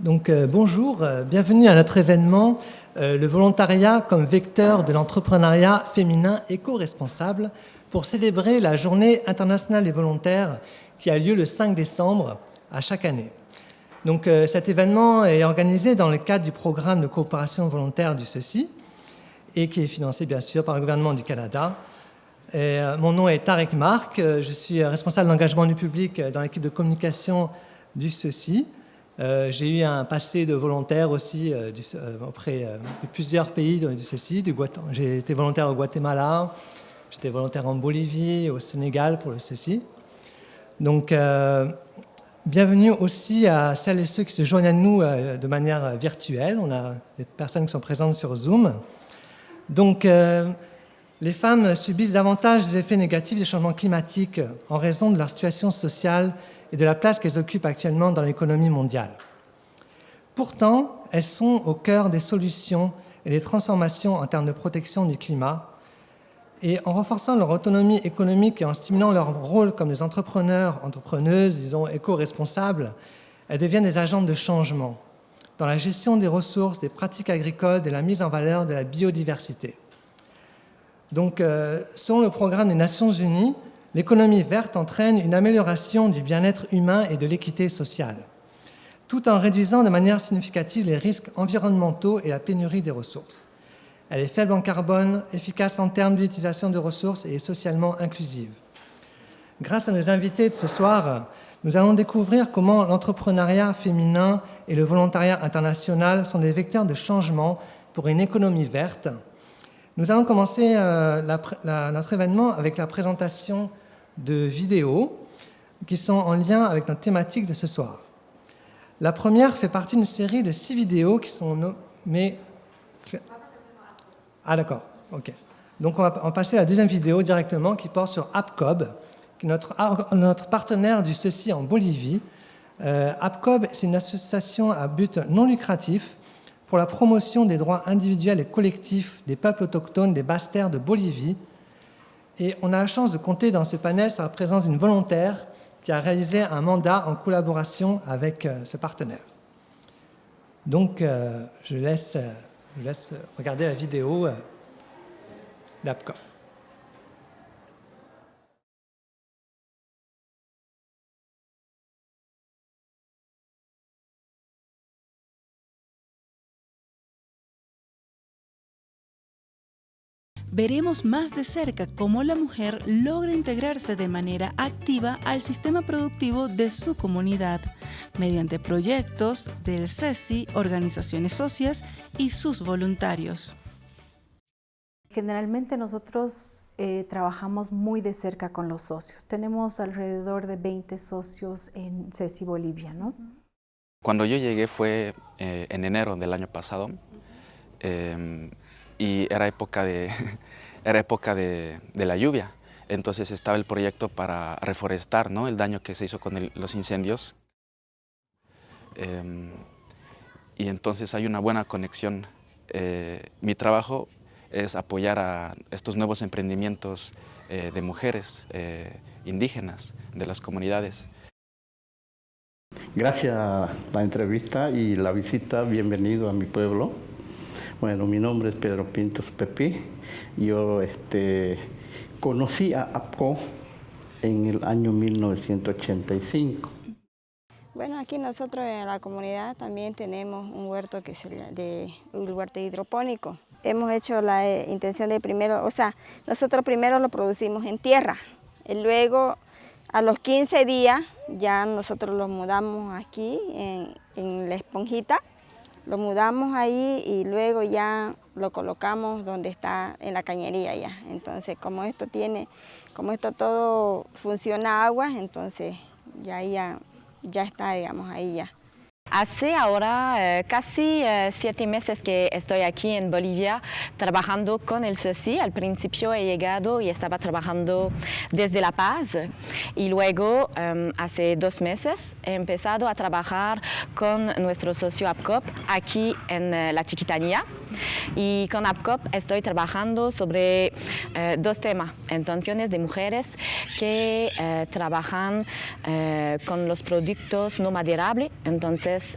Bonjour, bienvenue à notre événement le volontariat comme vecteur de l'entrepreneuriat féminin éco-responsable pour célébrer la Journée internationale des volontaires qui a lieu le 5 décembre à chaque année. Cet événement est organisé dans le cadre du programme de coopération volontaire du CECI et qui est financé bien sûr par le gouvernement du Canada. Mon nom est Tarek Marc, je suis responsable d'engagement du public dans l'équipe de communication du CECI. J'ai eu un passé de volontaire aussi auprès de plusieurs pays du CECI. J'ai été volontaire au Guatemala, j'étais volontaire en Bolivie, au Sénégal pour le CECI. Bienvenue aussi à celles et ceux qui se joignent à nous de manière virtuelle. On a des personnes qui sont présentes sur Zoom. Les femmes subissent davantage les effets négatifs des changements climatiques en raison de leur situation sociale et de la place qu'elles occupent actuellement dans l'économie mondiale. Pourtant, elles sont au cœur des solutions et des transformations en termes de protection du climat. Et en renforçant leur autonomie économique et en stimulant leur rôle comme des entrepreneuses, disons, éco-responsables, elles deviennent des agents de changement dans la gestion des ressources, des pratiques agricoles, de la mise en valeur de la biodiversité. Selon le programme des Nations Unies, l'économie verte entraîne une amélioration du bien-être humain et de l'équité sociale, tout en réduisant de manière significative les risques environnementaux et la pénurie des ressources. Elle est faible en carbone, efficace en termes d'utilisation de ressources et est socialement inclusive. Grâce à nos invités de ce soir, nous allons découvrir comment l'entrepreneuriat féminin et le volontariat international sont des vecteurs de changement pour une économie verte. Nous allons commencer notre événement avec la présentation de vidéos qui sont en lien avec notre thématique de ce soir. La première fait partie d'une série de 6 vidéos qui sont nommées... Ah d'accord, ok. Donc on va passer à la deuxième vidéo directement qui porte sur APCOB, qui est notre partenaire du CECI en Bolivie. APCOB, c'est une association à but non lucratif pour la promotion des droits individuels et collectifs des peuples autochtones des basses terres de Bolivie. Et on a la chance de compter dans ce panel sur la présence d'une volontaire qui a réalisé un mandat en collaboration avec ce partenaire. Je laisse regarder la vidéo d'APCOB. Veremos más de cerca cómo la mujer logra integrarse de manera activa al sistema productivo de su comunidad, mediante proyectos del CECI, organizaciones socias y sus voluntarios. Generalmente nosotros trabajamos muy de cerca con los socios. Tenemos alrededor de 20 socios en CECI Bolivia, ¿no? Cuando yo llegué fue en enero del año pasado. Y era época de la lluvia, entonces estaba el proyecto para reforestar, ¿no?, el daño que se hizo con los incendios. Y entonces hay una buena conexión. Mi trabajo es apoyar a estos nuevos emprendimientos de mujeres indígenas de las comunidades. Gracias a la entrevista y la visita, bienvenido a mi pueblo. Bueno, mi nombre es Pedro Pintos Pepí. Yo conocí a APCO en el año 1985. Bueno, aquí nosotros en la comunidad también tenemos un huerto que es un huerto hidropónico. Hemos hecho la intención de nosotros primero lo producimos en tierra y luego a los 15 días ya nosotros lo mudamos aquí en la esponjita. Lo mudamos ahí y luego ya lo colocamos donde está en la cañería ya. Entonces, como esto todo funciona agua, entonces ya está, digamos, ahí ya. Hace ahora casi 7 meses que estoy aquí en Bolivia trabajando con el CECI. Al principio he llegado y estaba trabajando desde La Paz y luego hace 2 meses he empezado a trabajar con nuestro socio APCOB aquí en La Chiquitanía. Y con APCOP estoy trabajando sobre dos temas, intenciones de mujeres que trabajan con los productos no maderables, entonces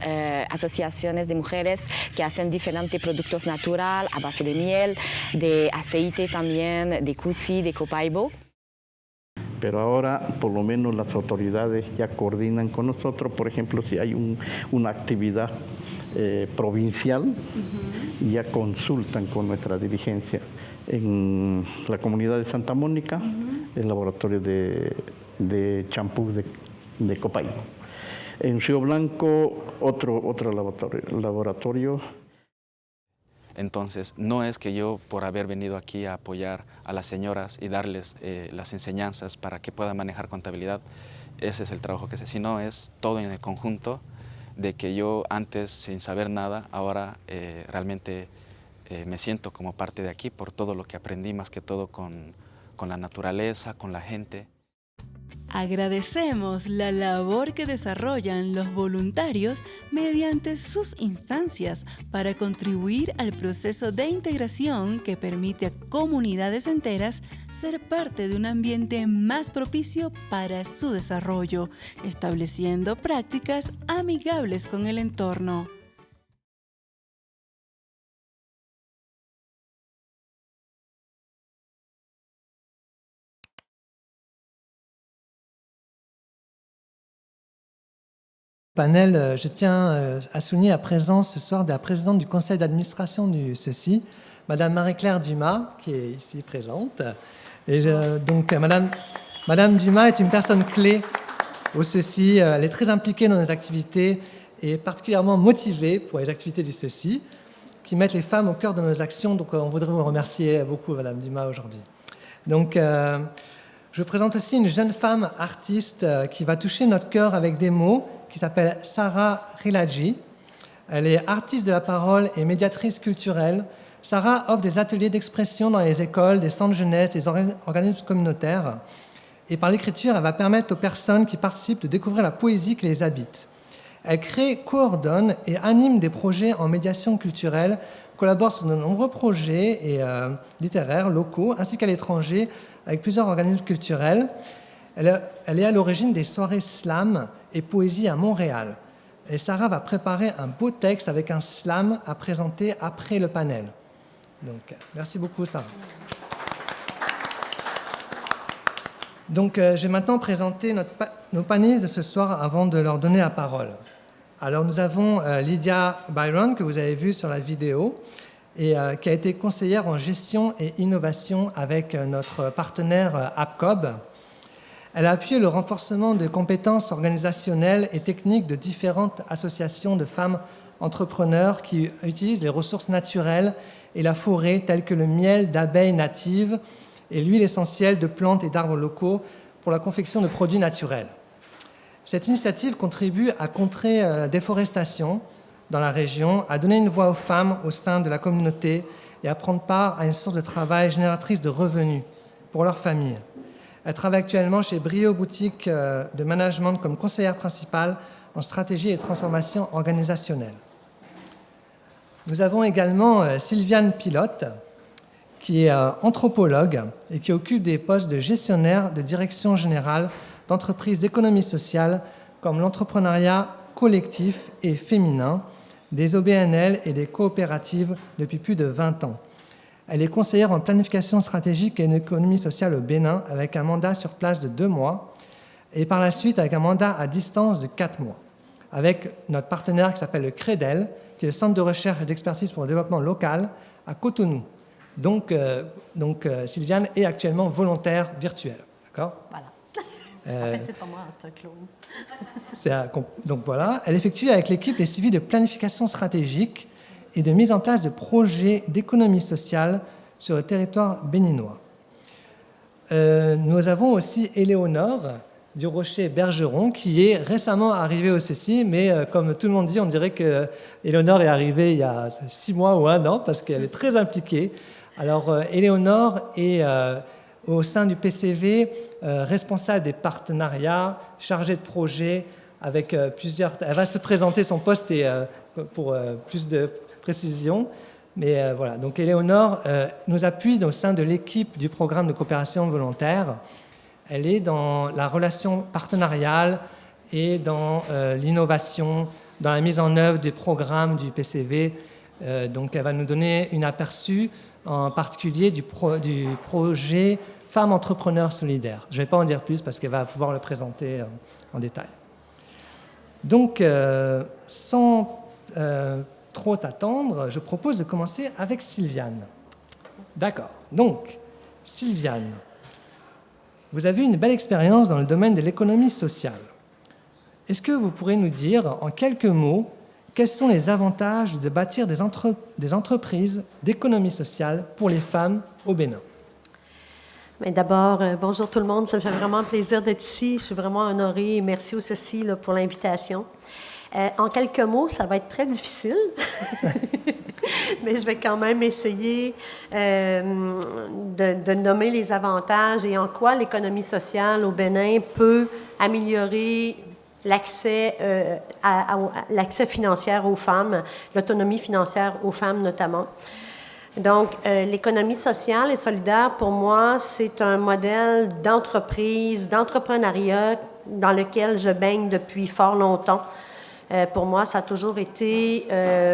asociaciones de mujeres que hacen diferentes productos naturales a base de miel, de aceite también, de cusi, de copaibo. Pero ahora por lo menos las autoridades ya coordinan con nosotros, por ejemplo, si hay una actividad provincial, ya consultan con nuestra dirigencia. En la comunidad de Santa Mónica, el laboratorio de champú de Copaibo. En Río Blanco, otro laboratorio. Entonces, no es que yo, por haber venido aquí a apoyar a las señoras y darles las enseñanzas para que puedan manejar contabilidad, ese es el trabajo que sé, sino es todo en el conjunto de que yo antes, sin saber nada, ahora realmente me siento como parte de aquí por todo lo que aprendí, más que todo con la naturaleza, con la gente. Agradecemos la labor que desarrollan los voluntarios mediante sus instancias para contribuir al proceso de integración que permite a comunidades enteras ser parte de un ambiente más propicio para su desarrollo, estableciendo prácticas amigables con el entorno. Panel, je tiens à souligner la présence ce soir de la présidente du conseil d'administration du CECI, Madame Marie-Claire Dumas, qui est ici présente. Et donc, Madame Dumas est une personne clé au CECI. Elle est très impliquée dans nos activités et particulièrement motivée pour les activités du CECI, qui mettent les femmes au cœur de nos actions. Donc, on voudrait vous remercier beaucoup, Madame Dumas, aujourd'hui. Donc, je présente aussi une jeune femme artiste qui va toucher notre cœur avec des mots, qui s'appelle Sarah Riladji. Elle est artiste de la parole et médiatrice culturelle. Sarah offre des ateliers d'expression dans les écoles, des centres jeunesse, des organismes communautaires. Et par l'écriture, elle va permettre aux personnes qui participent de découvrir la poésie qui les habite. Elle crée, coordonne et anime des projets en médiation culturelle, collabore sur de nombreux projets littéraires locaux ainsi qu'à l'étranger avec plusieurs organismes culturels. Elle est à l'origine des soirées slam et poésie à Montréal. Et Sarah va préparer un beau texte avec un slam à présenter après le panel. Donc, merci beaucoup, Sarah. Donc, je vais maintenant présenter nos panélistes de ce soir avant de leur donner la parole. Alors, nous avons Lydia Byron, que vous avez vue sur la vidéo, et qui a été conseillère en gestion et innovation avec notre partenaire APCOB. Elle a appuyé le renforcement de compétences organisationnelles et techniques de différentes associations de femmes entrepreneurs qui utilisent les ressources naturelles et la forêt, telles que le miel d'abeilles natives et l'huile essentielle de plantes et d'arbres locaux pour la confection de produits naturels. Cette initiative contribue à contrer la déforestation dans la région, à donner une voix aux femmes au sein de la communauté et à prendre part à une source de travail génératrice de revenus pour leurs familles. Elle travaille actuellement chez Brio Boutique de Management comme conseillère principale en stratégie et transformation organisationnelle. Nous avons également Sylviane Pilote, qui est anthropologue et qui occupe des postes de gestionnaire de direction générale d'entreprises d'économie sociale comme l'entrepreneuriat collectif et féminin, des OBNL et des coopératives depuis plus de 20 ans. Elle est conseillère en planification stratégique et en économie sociale au Bénin avec un mandat sur place de 2 mois et par la suite avec un mandat à distance de 4 mois avec notre partenaire qui s'appelle le CREDEL, qui est le Centre de recherche et d'expertise pour le développement local à Cotonou. Donc Sylviane est actuellement volontaire virtuelle. D'accord ? Voilà. En fait, c'est pas moi, c'est un clone. Donc voilà, elle effectue avec l'équipe les suivis de planification stratégique et de mise en place de projets d'économie sociale sur le territoire béninois. Nous avons aussi Éléonore Durocher-Bergeron, qui est récemment arrivée au CECI, mais comme tout le monde dit, on dirait qu'Éléonore est arrivée il y a 6 mois ou 1 an, parce qu'elle est très impliquée. Alors, Éléonore est au sein du PCV responsable des partenariats, chargée de projet, avec plusieurs... Elle va se présenter son poste et, pour plus de précision. Mais voilà, donc Éléonore nous appuie au sein de l'équipe du programme de coopération volontaire. Elle est dans la relation partenariale et dans l'innovation, dans la mise en œuvre des programmes du PCV. Donc elle va nous donner un aperçu en particulier du projet Femmes Entrepreneurs Solidaires. Je ne vais pas en dire plus parce qu'elle va pouvoir le présenter en détail. Donc, sans trop attendre, je propose de commencer avec Sylviane. D'accord. Donc, Sylviane, vous avez une belle expérience dans le domaine de l'économie sociale. Est-ce que vous pourrez nous dire en quelques mots quels sont les avantages de bâtir des entreprises d'économie sociale pour les femmes au Bénin? Mais d'abord, bonjour tout le monde, ça me fait vraiment plaisir d'être ici. Je suis vraiment honorée et merci au CECI pour l'invitation. En quelques mots, ça va être très difficile, mais je vais quand même essayer de nommer les avantages et en quoi l'économie sociale au Bénin peut améliorer l'accès financier aux femmes, l'autonomie financière aux femmes notamment. Donc, l'économie sociale et solidaire, pour moi, c'est un modèle d'entreprise, d'entrepreneuriat dans lequel je baigne depuis fort longtemps. Pour moi, ça a toujours été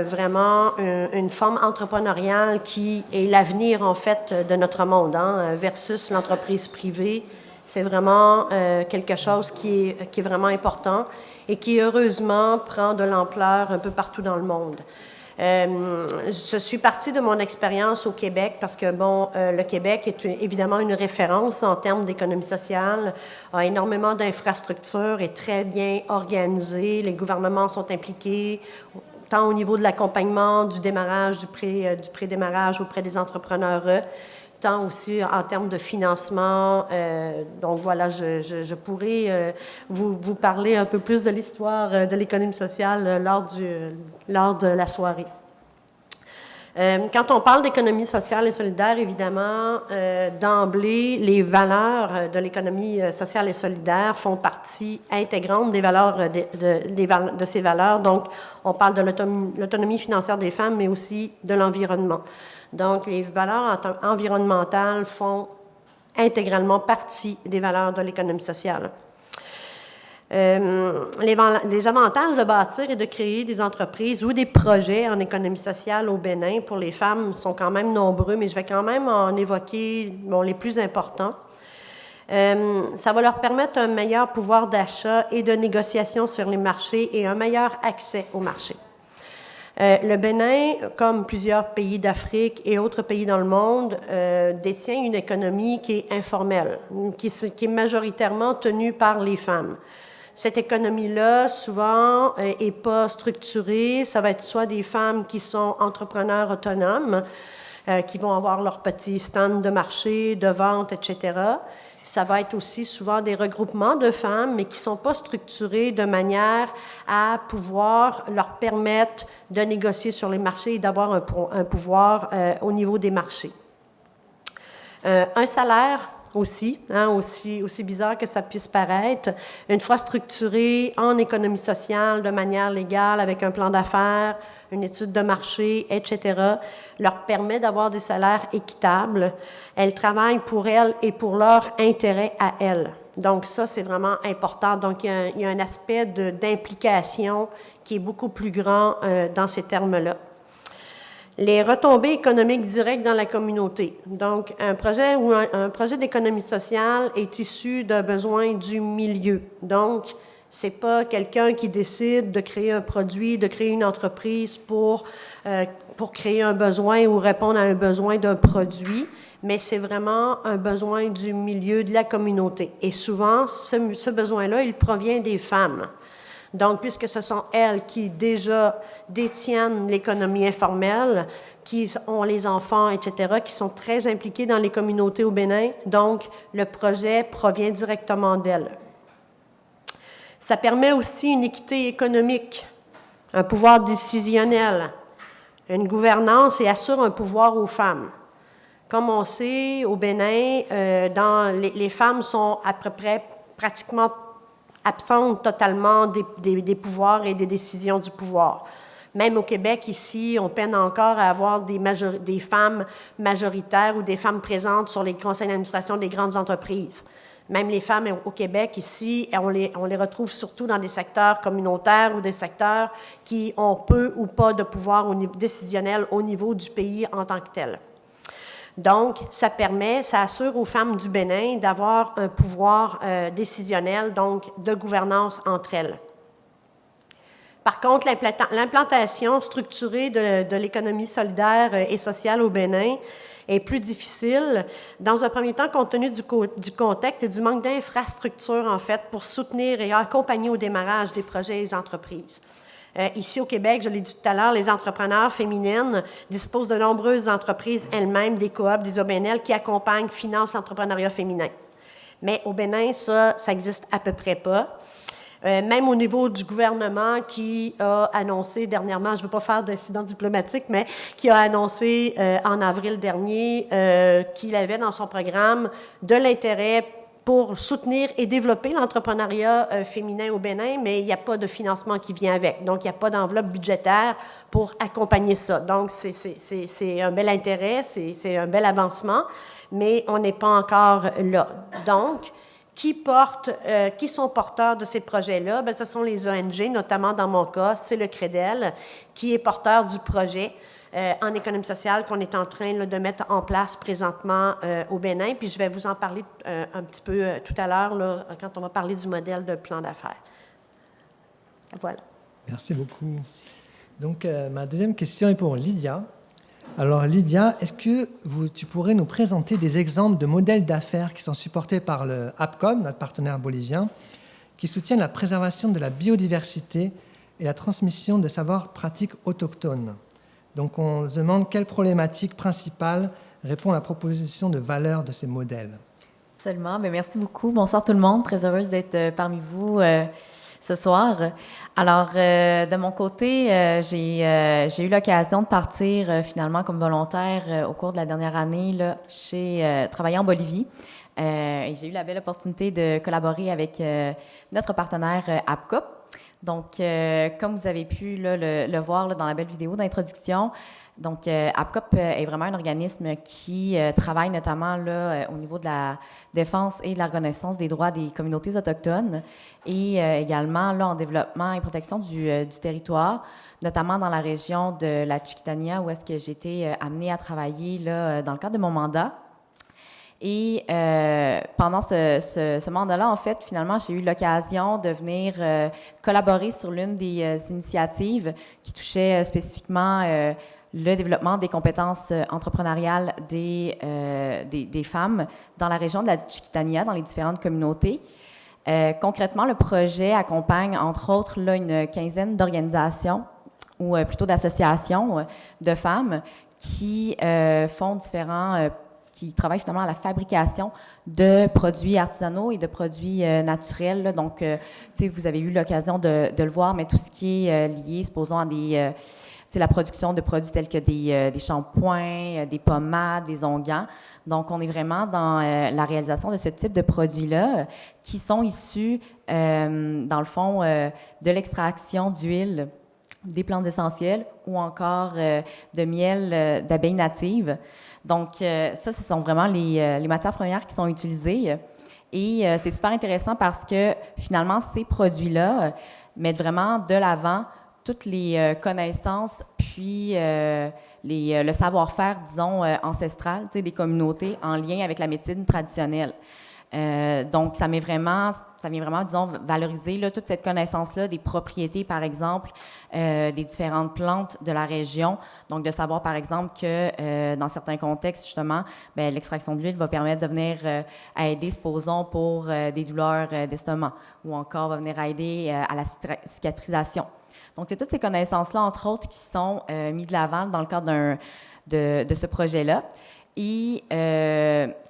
vraiment une forme entrepreneuriale qui est l'avenir, en fait, de notre monde, versus l'entreprise privée. C'est vraiment quelque chose qui est vraiment important et qui, heureusement, prend de l'ampleur un peu partout dans le monde. Je suis partie de mon expérience au Québec parce que, le Québec est évidemment une référence en termes d'économie sociale, a énormément d'infrastructures, est très bien organisé, les gouvernements sont impliqués, tant au niveau de l'accompagnement, du démarrage, du pré-démarrage auprès des entrepreneurs, tant aussi en termes de financement. Donc voilà, je pourrais vous parler un peu plus de l'histoire de l'économie sociale lors de la soirée. Quand on parle d'économie sociale et solidaire, évidemment, d'emblée, les valeurs de l'économie sociale et solidaire font partie intégrante des valeurs de ces valeurs. Donc, on parle de l'autonomie financière des femmes, mais aussi de l'environnement. Donc, les valeurs environnementales font intégralement partie des valeurs de l'économie sociale. Les avantages de bâtir et de créer des entreprises ou des projets en économie sociale au Bénin pour les femmes sont quand même nombreux, mais je vais quand même en évoquer les plus importants. Ça va leur permettre un meilleur pouvoir d'achat et de négociation sur les marchés et un meilleur accès aux marchés. Le Bénin, comme plusieurs pays d'Afrique et autres pays dans le monde, détient une économie qui est informelle, qui est majoritairement tenue par les femmes. Cette économie-là, souvent, n'est pas structurée. Ça va être soit des femmes qui sont entrepreneurs autonomes, qui vont avoir leur petit stand de marché, de vente, etc. Ça va être aussi souvent des regroupements de femmes, mais qui ne sont pas structurés de manière à pouvoir leur permettre de négocier sur les marchés et d'avoir un pouvoir au niveau des marchés. Un salaire aussi, aussi bizarre que ça puisse paraître, une fois structuré en économie sociale de manière légale avec un plan d'affaires, une étude de marché, etc., leur permet d'avoir des salaires équitables. Elles travaillent pour elles et pour leur intérêt à elles. Donc ça, c'est vraiment important. Donc il y a un aspect d'implication qui est beaucoup plus grand dans ces termes-là. Les retombées économiques directes dans la communauté. Donc, un projet d'économie sociale est issu d'un besoin du milieu. Donc, c'est pas quelqu'un qui décide de créer un produit, de créer une entreprise pour créer un besoin ou répondre à un besoin d'un produit, mais c'est vraiment un besoin du milieu, de la communauté. Et souvent, ce besoin-là, il provient des femmes. Donc, puisque ce sont elles qui déjà détiennent l'économie informelle, qui ont les enfants, etc., qui sont très impliquées dans les communautés au Bénin, donc le projet provient directement d'elles. Ça permet aussi une équité économique, un pouvoir décisionnel, une gouvernance et assure un pouvoir aux femmes. Comme on sait, au Bénin, les femmes sont à peu près pratiquement absentes totalement des pouvoirs et des décisions du pouvoir. Même au Québec, ici, on peine encore à avoir des femmes majoritaires ou des femmes présentes sur les conseils d'administration des grandes entreprises. Même les femmes au Québec, ici, on les retrouve surtout dans des secteurs communautaires ou des secteurs qui ont peu ou pas de pouvoir décisionnel au niveau du pays en tant que tel. Donc, ça assure aux femmes du Bénin d'avoir un pouvoir décisionnel, donc de gouvernance entre elles. Par contre, l'implantation structurée de l'économie solidaire et sociale au Bénin est plus difficile. Dans un premier temps, compte tenu du contexte et du manque d'infrastructures, en fait, pour soutenir et accompagner au démarrage des projets et des entreprises. Ici, au Québec, je l'ai dit tout à l'heure, les entrepreneurs féminines disposent de nombreuses entreprises elles-mêmes, des coops, des OBNL, qui accompagnent, financent l'entrepreneuriat féminin. Mais au Bénin, ça n'existe à peu près pas. Même au niveau du gouvernement qui a annoncé dernièrement, je ne veux pas faire d'incident diplomatique, mais qui a annoncé en avril dernier qu'il avait dans son programme de l'intérêt pour soutenir et développer l'entrepreneuriat féminin au Bénin, mais il n'y a pas de financement qui vient avec. Donc, il n'y a pas d'enveloppe budgétaire pour accompagner ça. Donc, c'est un bel intérêt, c'est un bel avancement, mais on n'est pas encore là. Donc, qui sont porteurs de ces projets-là? Bien, ce sont les ONG, notamment dans mon cas, c'est le CREDEL, qui est porteur du projet en économie sociale qu'on est en train là, de mettre en place présentement au Bénin. Puis je vais vous en parler un petit peu tout à l'heure, là, quand on va parler du modèle de plan d'affaires. Voilà. Merci beaucoup. Donc, ma deuxième question est pour Lydia. Alors, Lydia, est-ce que tu pourrais nous présenter des exemples de modèles d'affaires qui sont supportés par le APCOM, notre partenaire bolivien, qui soutiennent la préservation de la biodiversité et la transmission de savoirs pratiques autochtones? Donc, on se demande quelle problématique principale répond à la proposition de valeur de ces modèles. Absolument. Bien, merci beaucoup. Bonsoir tout le monde. Très heureuse d'être parmi vous ce soir. Alors, de mon côté, j'ai eu l'occasion de partir finalement comme volontaire au cours de la dernière année là, travailler en Bolivie. Et j'ai eu la belle opportunité de collaborer avec notre partenaire APCOP. Donc, comme vous avez pu là, le voir là, dans la belle vidéo d'introduction, donc APCOP est vraiment un organisme qui travaille notamment là, au niveau de la défense et de la reconnaissance des droits des communautés autochtones et également là, en développement et protection du territoire, notamment dans la région de la Chiquitania où est-ce que j'ai été amenée à travailler là, dans le cadre de mon mandat. Et pendant ce mandat-là, en fait, finalement, j'ai eu l'occasion de venir collaborer sur l'une des initiatives qui touchait spécifiquement le développement des compétences entrepreneuriales des femmes dans la région de la Chiquitania, dans les différentes communautés. Concrètement, le projet accompagne, entre autres, là, une quinzaine d'organisations ou plutôt d'associations de femmes qui qui travaillent finalement à la fabrication de produits artisanaux et de produits naturels. Là. Donc, vous avez eu l'occasion de le voir, mais tout ce qui est lié, supposons, à la production de produits tels que des shampoings, des pommades, des onguents. Donc, on est vraiment dans la réalisation de ce type de produits-là qui sont issus, dans le fond, de l'extraction d'huile des plantes essentielles ou encore de miel d'abeilles natives. Donc, ce sont vraiment les matières premières qui sont utilisées. Et c'est super intéressant parce que, finalement, ces produits-là mettent vraiment de l'avant toutes les connaissances, puis le savoir-faire, disons, ancestral des communautés en lien avec la médecine traditionnelle. Donc, ça vient vraiment, disons, valoriser là, toute cette connaissance-là des propriétés, par exemple, des différentes plantes de la région. Donc, de savoir, par exemple, que dans certains contextes, justement, l'extraction d'huile va permettre de venir aider, supposons, pour des douleurs d'estomac, ou encore va venir aider à la cicatrisation. Donc, c'est toutes ces connaissances-là, entre autres, qui sont mises de l'avant dans le cadre de ce projet-là. Et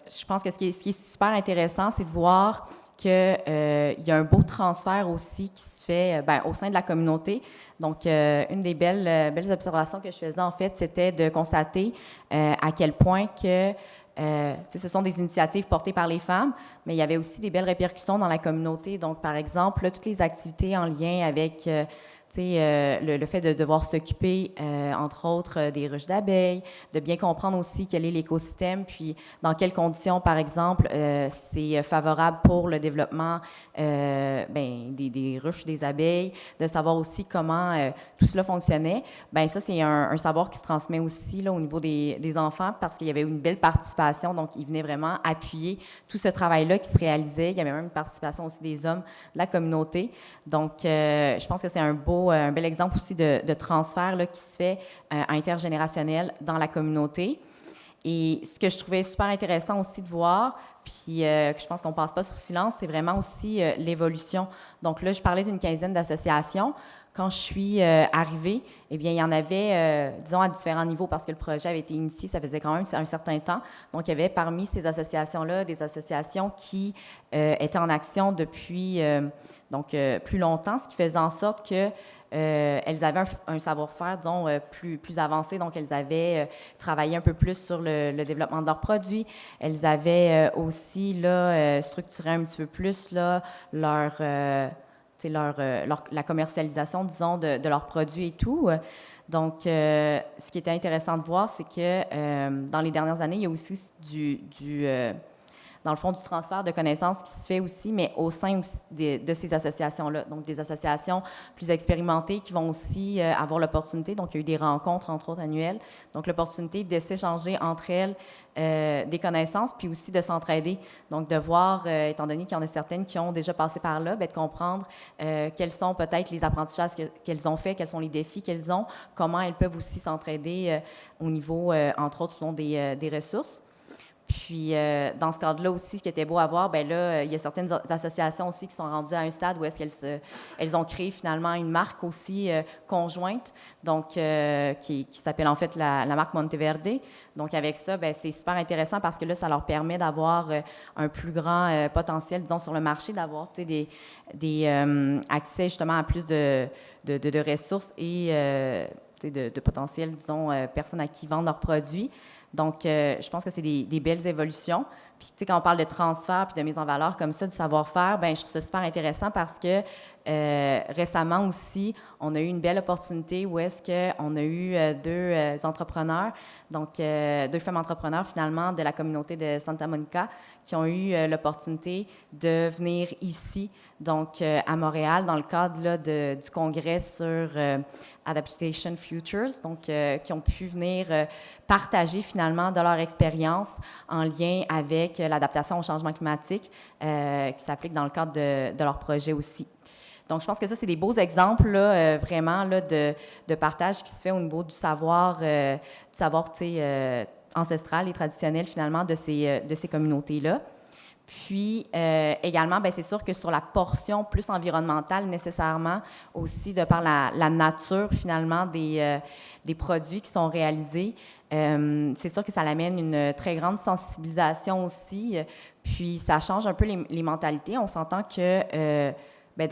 je pense que ce qui est super intéressant, c'est de voir qu'il y a un beau transfert aussi qui se fait au sein de la communauté. Donc, une des belles observations que je faisais, en fait, c'était de constater à quel point que ce sont des initiatives portées par les femmes, mais il y avait aussi des belles répercussions dans la communauté. Donc, par exemple, là, toutes les activités en lien avec le fait de devoir s'occuper, entre autres, des ruches d'abeilles, de bien comprendre aussi quel est l'écosystème, puis dans quelles conditions, par exemple, c'est favorable pour le développement des ruches des abeilles, de savoir aussi comment tout cela fonctionnait. Bien, ça, c'est un savoir qui se transmet aussi là, au niveau des enfants parce qu'il y avait une belle participation, donc ils venaient vraiment appuyer tout ce travail-là qui se réalisait. Il y avait même une participation aussi des hommes de la communauté. Donc, je pense que c'est un bel exemple aussi de transfert là, qui se fait intergénérationnel dans la communauté. Et ce que je trouvais super intéressant aussi de voir, puis que je pense qu'on ne passe pas sous silence, c'est vraiment aussi l'évolution. Donc là, je parlais d'une quinzaine d'associations. Quand je suis arrivée, eh bien, il y en avait, disons, à différents niveaux parce que le projet avait été initié, ça faisait quand même un certain temps. Donc, il y avait parmi ces associations-là des associations qui étaient en action depuis plus longtemps, ce qui faisait en sorte que elles avaient un savoir-faire, disons, plus avancé. Donc, elles avaient travaillé un peu plus sur le développement de leurs produits. Elles avaient aussi là, structuré un petit peu plus là, la commercialisation, disons, de leurs produits et tout. Donc, ce qui était intéressant de voir, c'est que dans les dernières années, il y a aussi dans le fond, du transfert de connaissances qui se fait aussi, mais au sein aussi de ces associations-là. Donc, des associations plus expérimentées qui vont aussi avoir l'opportunité, donc il y a eu des rencontres, entre autres, annuelles, donc l'opportunité de s'échanger entre elles des connaissances, puis aussi de s'entraider. Donc, de voir, étant donné qu'il y en a certaines qui ont déjà passé par là, de comprendre quels sont peut-être les apprentissages qu'elles ont faits, quels sont les défis qu'elles ont, comment elles peuvent aussi s'entraider au niveau, entre autres, des ressources. Puis, dans ce cadre-là aussi, ce qui était beau à voir, bien là, il y a certaines associations aussi qui sont rendues à un stade où est-ce qu'elles ont créé finalement une marque aussi conjointe, donc qui s'appelle en fait la marque Monteverde. Donc, avec ça, bien, c'est super intéressant parce que là, ça leur permet d'avoir un plus grand potentiel, disons, sur le marché, d'avoir des accès justement à plus de ressources et de potentiel, disons, personnes à qui vendre leurs produits. Donc, je pense que c'est des belles évolutions. Puis, tu sais, quand on parle de transfert puis de mise en valeur comme ça, du savoir-faire, bien, je trouve ça super intéressant parce que récemment aussi, on a eu une belle opportunité où est-ce qu'on a eu deux entrepreneurs, donc deux femmes entrepreneurs finalement de la communauté de Santa Monica qui ont eu l'opportunité de venir ici, donc à Montréal, dans le cadre là, du congrès sur Adaptation Futures, donc qui ont pu venir partager finalement de leur expérience en lien avec l'adaptation au changement climatique qui s'applique dans le cadre de leur projet aussi. Donc, je pense que ça, c'est des beaux exemples, là, vraiment, là, de partage qui se fait au niveau du savoir ancestral et traditionnel, finalement, de ces communautés-là. Puis, également, bien, c'est sûr que sur la portion plus environnementale, nécessairement, aussi, de par la nature, finalement, des produits qui sont réalisés, c'est sûr que ça amène une très grande sensibilisation aussi. Puis, ça change un peu les mentalités. On s'entend que... bien,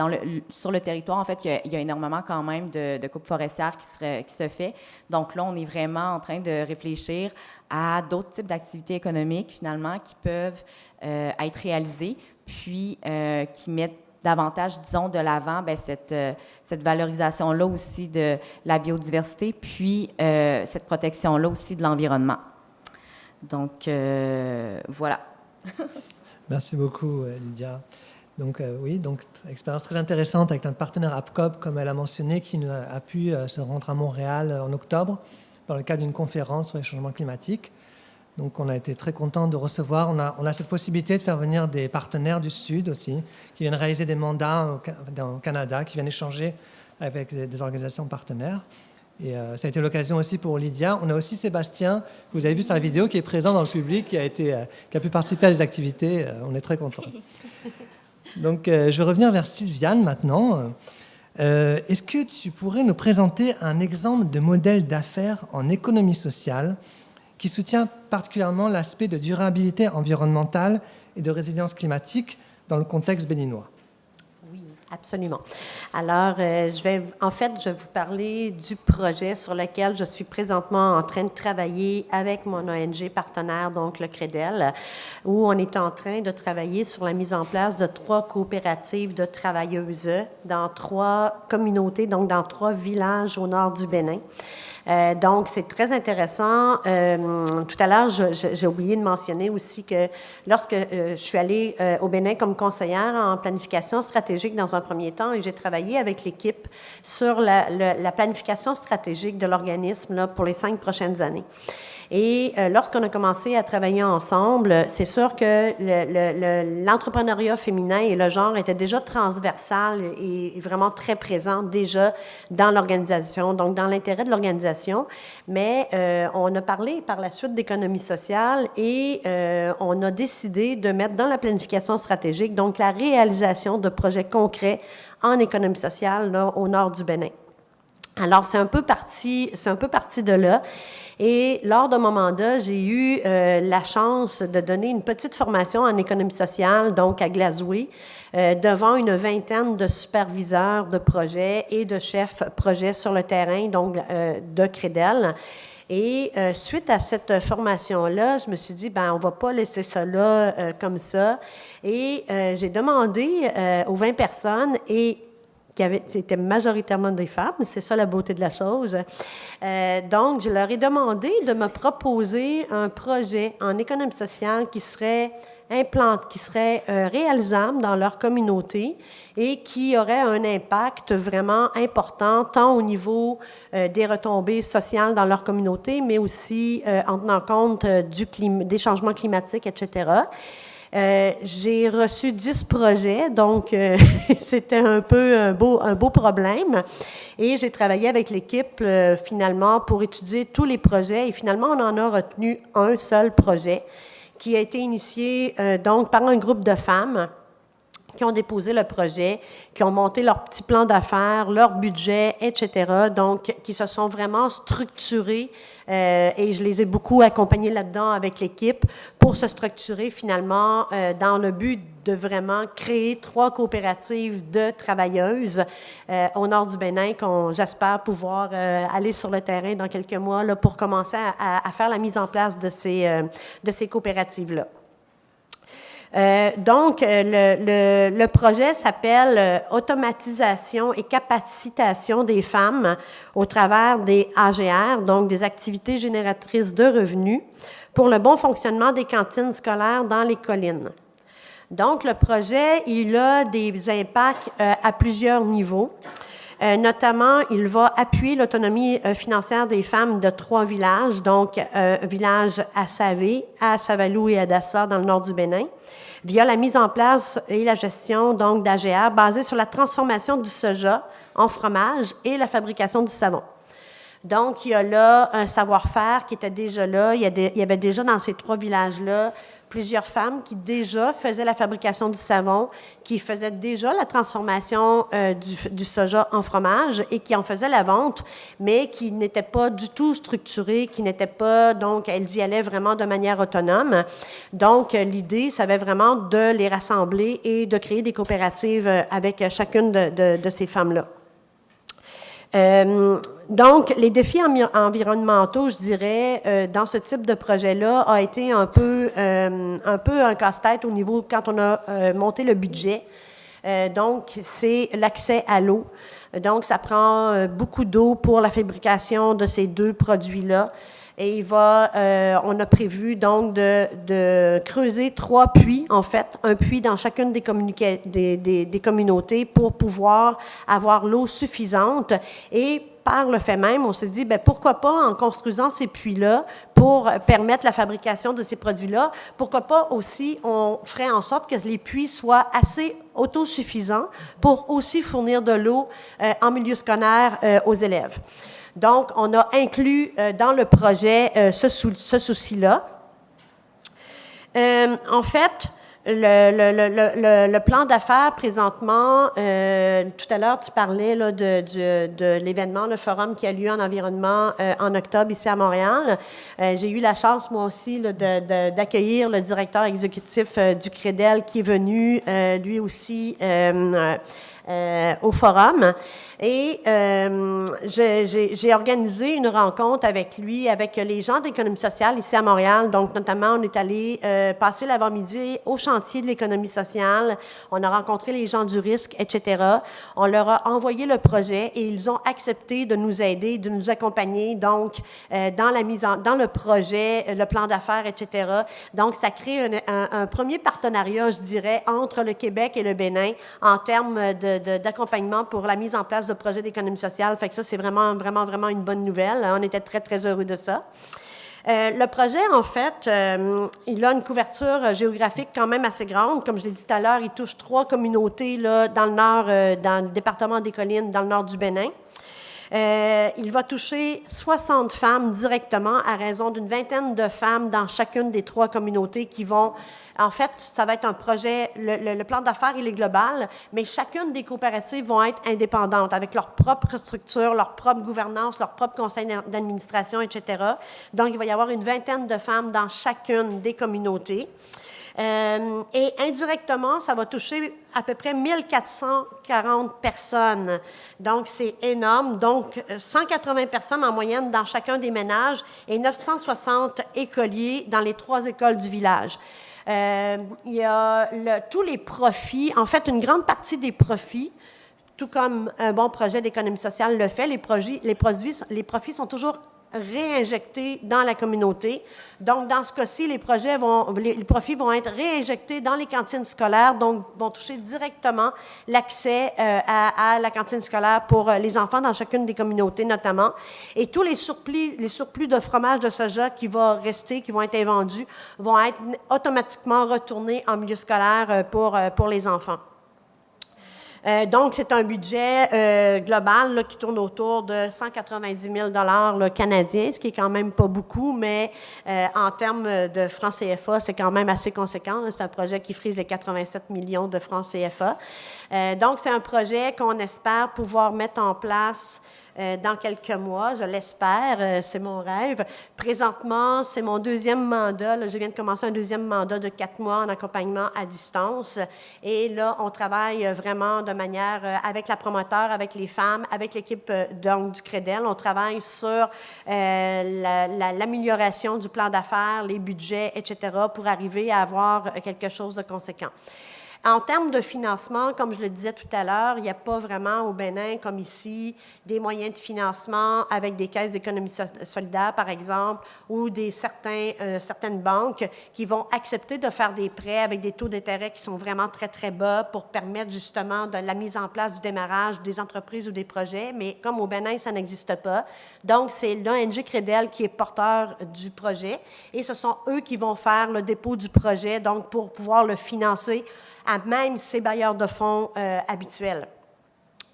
sur le territoire, en fait, il y a énormément quand même de coupe forestière qui se fait. Donc là, on est vraiment en train de réfléchir à d'autres types d'activités économiques, finalement, qui peuvent être réalisées, puis qui mettent davantage, disons, de l'avant bien, cette valorisation-là aussi de la biodiversité, puis cette protection-là aussi de l'environnement. Donc, voilà. Merci beaucoup, Lydia. Donc, oui, expérience très intéressante avec notre partenaire APCOP, comme elle a mentionné, qui a pu se rendre à Montréal en octobre dans le cadre d'une conférence sur les changements climatiques. Donc, on a été très contents de recevoir. On a cette possibilité de faire venir des partenaires du Sud aussi, qui viennent réaliser des mandats au Canada, qui viennent échanger avec des organisations partenaires. Et ça a été l'occasion aussi pour Lydia. On a aussi Sébastien, que vous avez vu sur la vidéo, qui est présent dans le public, qui a pu participer à des activités. On est très contents. Donc, je vais revenir vers Sylviane maintenant. Est-ce que tu pourrais nous présenter un exemple de modèle d'affaires en économie sociale qui soutient particulièrement l'aspect de durabilité environnementale et de résilience climatique dans le contexte béninois? Oui. Absolument. Alors, je vais vous parler du projet sur lequel je suis présentement en train de travailler avec mon ONG partenaire, donc le CREDEL, où on est en train de travailler sur la mise en place de 3 coopératives de travailleuses dans 3 communautés, donc dans 3 villages au nord du Bénin. Donc, c'est très intéressant. Tout à l'heure, j'ai oublié de mentionner aussi que lorsque je suis allée au Bénin comme conseillère en planification stratégique dans un premier temps, et j'ai travaillé avec l'équipe sur la planification stratégique de l'organisme là, pour les 5 prochaines années. Et lorsqu'on a commencé à travailler ensemble, c'est sûr que l'entrepreneuriat féminin et le genre étaient déjà transversal et vraiment très présent déjà dans l'organisation, donc dans l'intérêt de l'organisation. Mais on a parlé par la suite d'économie sociale et on a décidé de mettre dans la planification stratégique donc la réalisation de projets concrets en économie sociale là, au nord du Bénin. Alors, c'est un peu parti de là. Et lors de mon mandat, j'ai eu la chance de donner une petite formation en économie sociale, donc à Glasgow, devant une vingtaine de superviseurs de projets et de chefs projets sur le terrain, donc de CREDEL. Et suite à cette formation-là, je me suis dit, on va pas laisser ça là comme ça. Et j'ai demandé aux 20 personnes c'était majoritairement des femmes, c'est ça la beauté de la chose. Donc, je leur ai demandé de me proposer un projet en économie sociale qui serait réalisable dans leur communauté et qui aurait un impact vraiment important, tant au niveau des retombées sociales dans leur communauté, mais aussi en tenant compte des changements climatiques, etc. J'ai reçu 10 projets, donc c'était un peu un beau problème. Et j'ai travaillé avec l'équipe finalement pour étudier tous les projets. Et finalement, on en a retenu un seul projet qui a été initié donc par un groupe de femmes qui ont déposé le projet, qui ont monté leur petit plan d'affaires, leur budget, etc. Donc, qui se sont vraiment structurés et je les ai beaucoup accompagnés là-dedans avec l'équipe pour se structurer finalement dans le but de vraiment créer 3 coopératives de travailleuses au nord du Bénin, j'espère pouvoir aller sur le terrain dans quelques mois là, pour commencer à faire la mise en place de ces coopératives-là. Donc, le projet s'appelle « Automatisation et capacitation des femmes au travers des AGR », donc des activités génératrices de revenus, pour le bon fonctionnement des cantines scolaires dans les collines. Donc, le projet, il a des impacts à plusieurs niveaux. Notamment, il va appuyer l'autonomie financière des femmes de 3 villages, donc un village à Savé, à Savalou et à Dassa dans le nord du Bénin, via la mise en place et la gestion donc d'AGR basée sur la transformation du soja en fromage et la fabrication du savon. Donc, il y a là un savoir-faire qui était déjà là. Il y avait déjà dans ces 3 villages-là plusieurs femmes qui déjà faisaient la fabrication du savon, qui faisaient déjà la transformation du soja en fromage et qui en faisaient la vente, mais qui n'étaient pas du tout structurées, qui n'étaient pas, donc, elles y allaient vraiment de manière autonome. Donc, l'idée, ça avait vraiment de les rassembler et de créer des coopératives avec chacune de ces femmes-là. Donc, les défis environnementaux, je dirais, dans ce type de projet-là, a été un peu un casse-tête au niveau quand on a monté le budget. Donc, c'est l'accès à l'eau. Donc, ça prend beaucoup d'eau pour la fabrication de ces 2 produits-là. Et on a prévu donc de creuser 3 puits, en fait, un puits dans chacune des communautés pour pouvoir avoir l'eau suffisante. Et par le fait même, on s'est dit, pourquoi pas, en construisant ces puits-là pour permettre la fabrication de ces produits-là, pourquoi pas aussi, on ferait en sorte que les puits soient assez autosuffisants pour aussi fournir de l'eau en milieu scolaire aux élèves. Donc, on a inclus dans le projet ce souci-là. En fait, le plan d'affaires présentement, tout à l'heure, tu parlais là, de l'événement, le forum qui a lieu en environnement en octobre ici à Montréal. J'ai eu la chance, moi aussi, là, d'accueillir le directeur exécutif du CREDEL qui est venu, lui aussi, au forum. Et j'ai organisé une rencontre avec lui, avec les gens d'économie sociale ici à Montréal. Donc, notamment, on est allé passer l'avant-midi au chantier de l'économie sociale. On a rencontré les gens du risque, etc. On leur a envoyé le projet et ils ont accepté de nous aider, de nous accompagner, donc, dans le projet, le plan d'affaires, etc. Donc, ça crée un premier partenariat, je dirais, entre le Québec et le Bénin en termes d'accompagnement pour la mise en place de projets d'économie sociale. Fait que ça, c'est vraiment une bonne nouvelle. On était très, très heureux de ça. Le projet, en fait, il a une couverture géographique quand même assez grande. Comme je l'ai dit tout à l'heure, il touche 3 communautés là, dans le nord, dans le département des Collines, dans le nord du Bénin. Il va toucher 60 femmes directement à raison d'une vingtaine de femmes dans chacune des 3 communautés qui vont... En fait, ça va être un projet... Le plan d'affaires, il est global, mais chacune des coopératives vont être indépendantes avec leur propre structure, leur propre gouvernance, leur propre conseil d'administration, etc. Donc, il va y avoir une vingtaine de femmes dans chacune des communautés. Et indirectement, ça va toucher à peu près 1440 personnes. Donc, c'est énorme. Donc, 180 personnes en moyenne dans chacun des ménages et 960 écoliers dans les 3 écoles du village. Il y a tous les profits, en fait, une grande partie des profits, tout comme un bon projet d'économie sociale le fait, les profits sont toujours réinjectés dans la communauté. Donc, dans ce cas-ci, les profits vont être réinjectés dans les cantines scolaires, donc vont toucher directement l'accès à la cantine scolaire pour les enfants dans chacune des communautés notamment. Et tous les surplus de fromage de soja qui vont être invendus, vont être automatiquement retournés en milieu scolaire pour les enfants. Donc, c'est un budget global là, qui tourne autour de 190 000 $ canadiens, ce qui est quand même pas beaucoup, mais en termes de francs CFA, c'est quand même assez conséquent. C'est un projet qui frise les 87 millions de francs CFA. Donc, c'est un projet qu'on espère pouvoir mettre en place dans quelques mois, je l'espère, c'est mon rêve. Présentement, c'est mon 2e mandat. Là, je viens de commencer un 2e mandat de 4 mois en accompagnement à distance. Et là, on travaille vraiment de manière avec la promoteur, avec les femmes, avec l'équipe du CREDEL. On travaille sur l'amélioration du plan d'affaires, les budgets, etc., pour arriver à avoir quelque chose de conséquent. En termes de financement, comme je le disais tout à l'heure, il n'y a pas vraiment au Bénin, comme ici, des moyens de financement avec des caisses d'économie solidaire, par exemple, ou certaines banques qui vont accepter de faire des prêts avec des taux d'intérêt qui sont vraiment très, très bas pour permettre justement de la mise en place du démarrage des entreprises ou des projets. Mais comme au Bénin, ça n'existe pas. Donc, c'est l'ONG CREDEL qui est porteur du projet et ce sont eux qui vont faire le dépôt du projet, donc pour pouvoir le financer à même ses bailleurs de fonds habituels.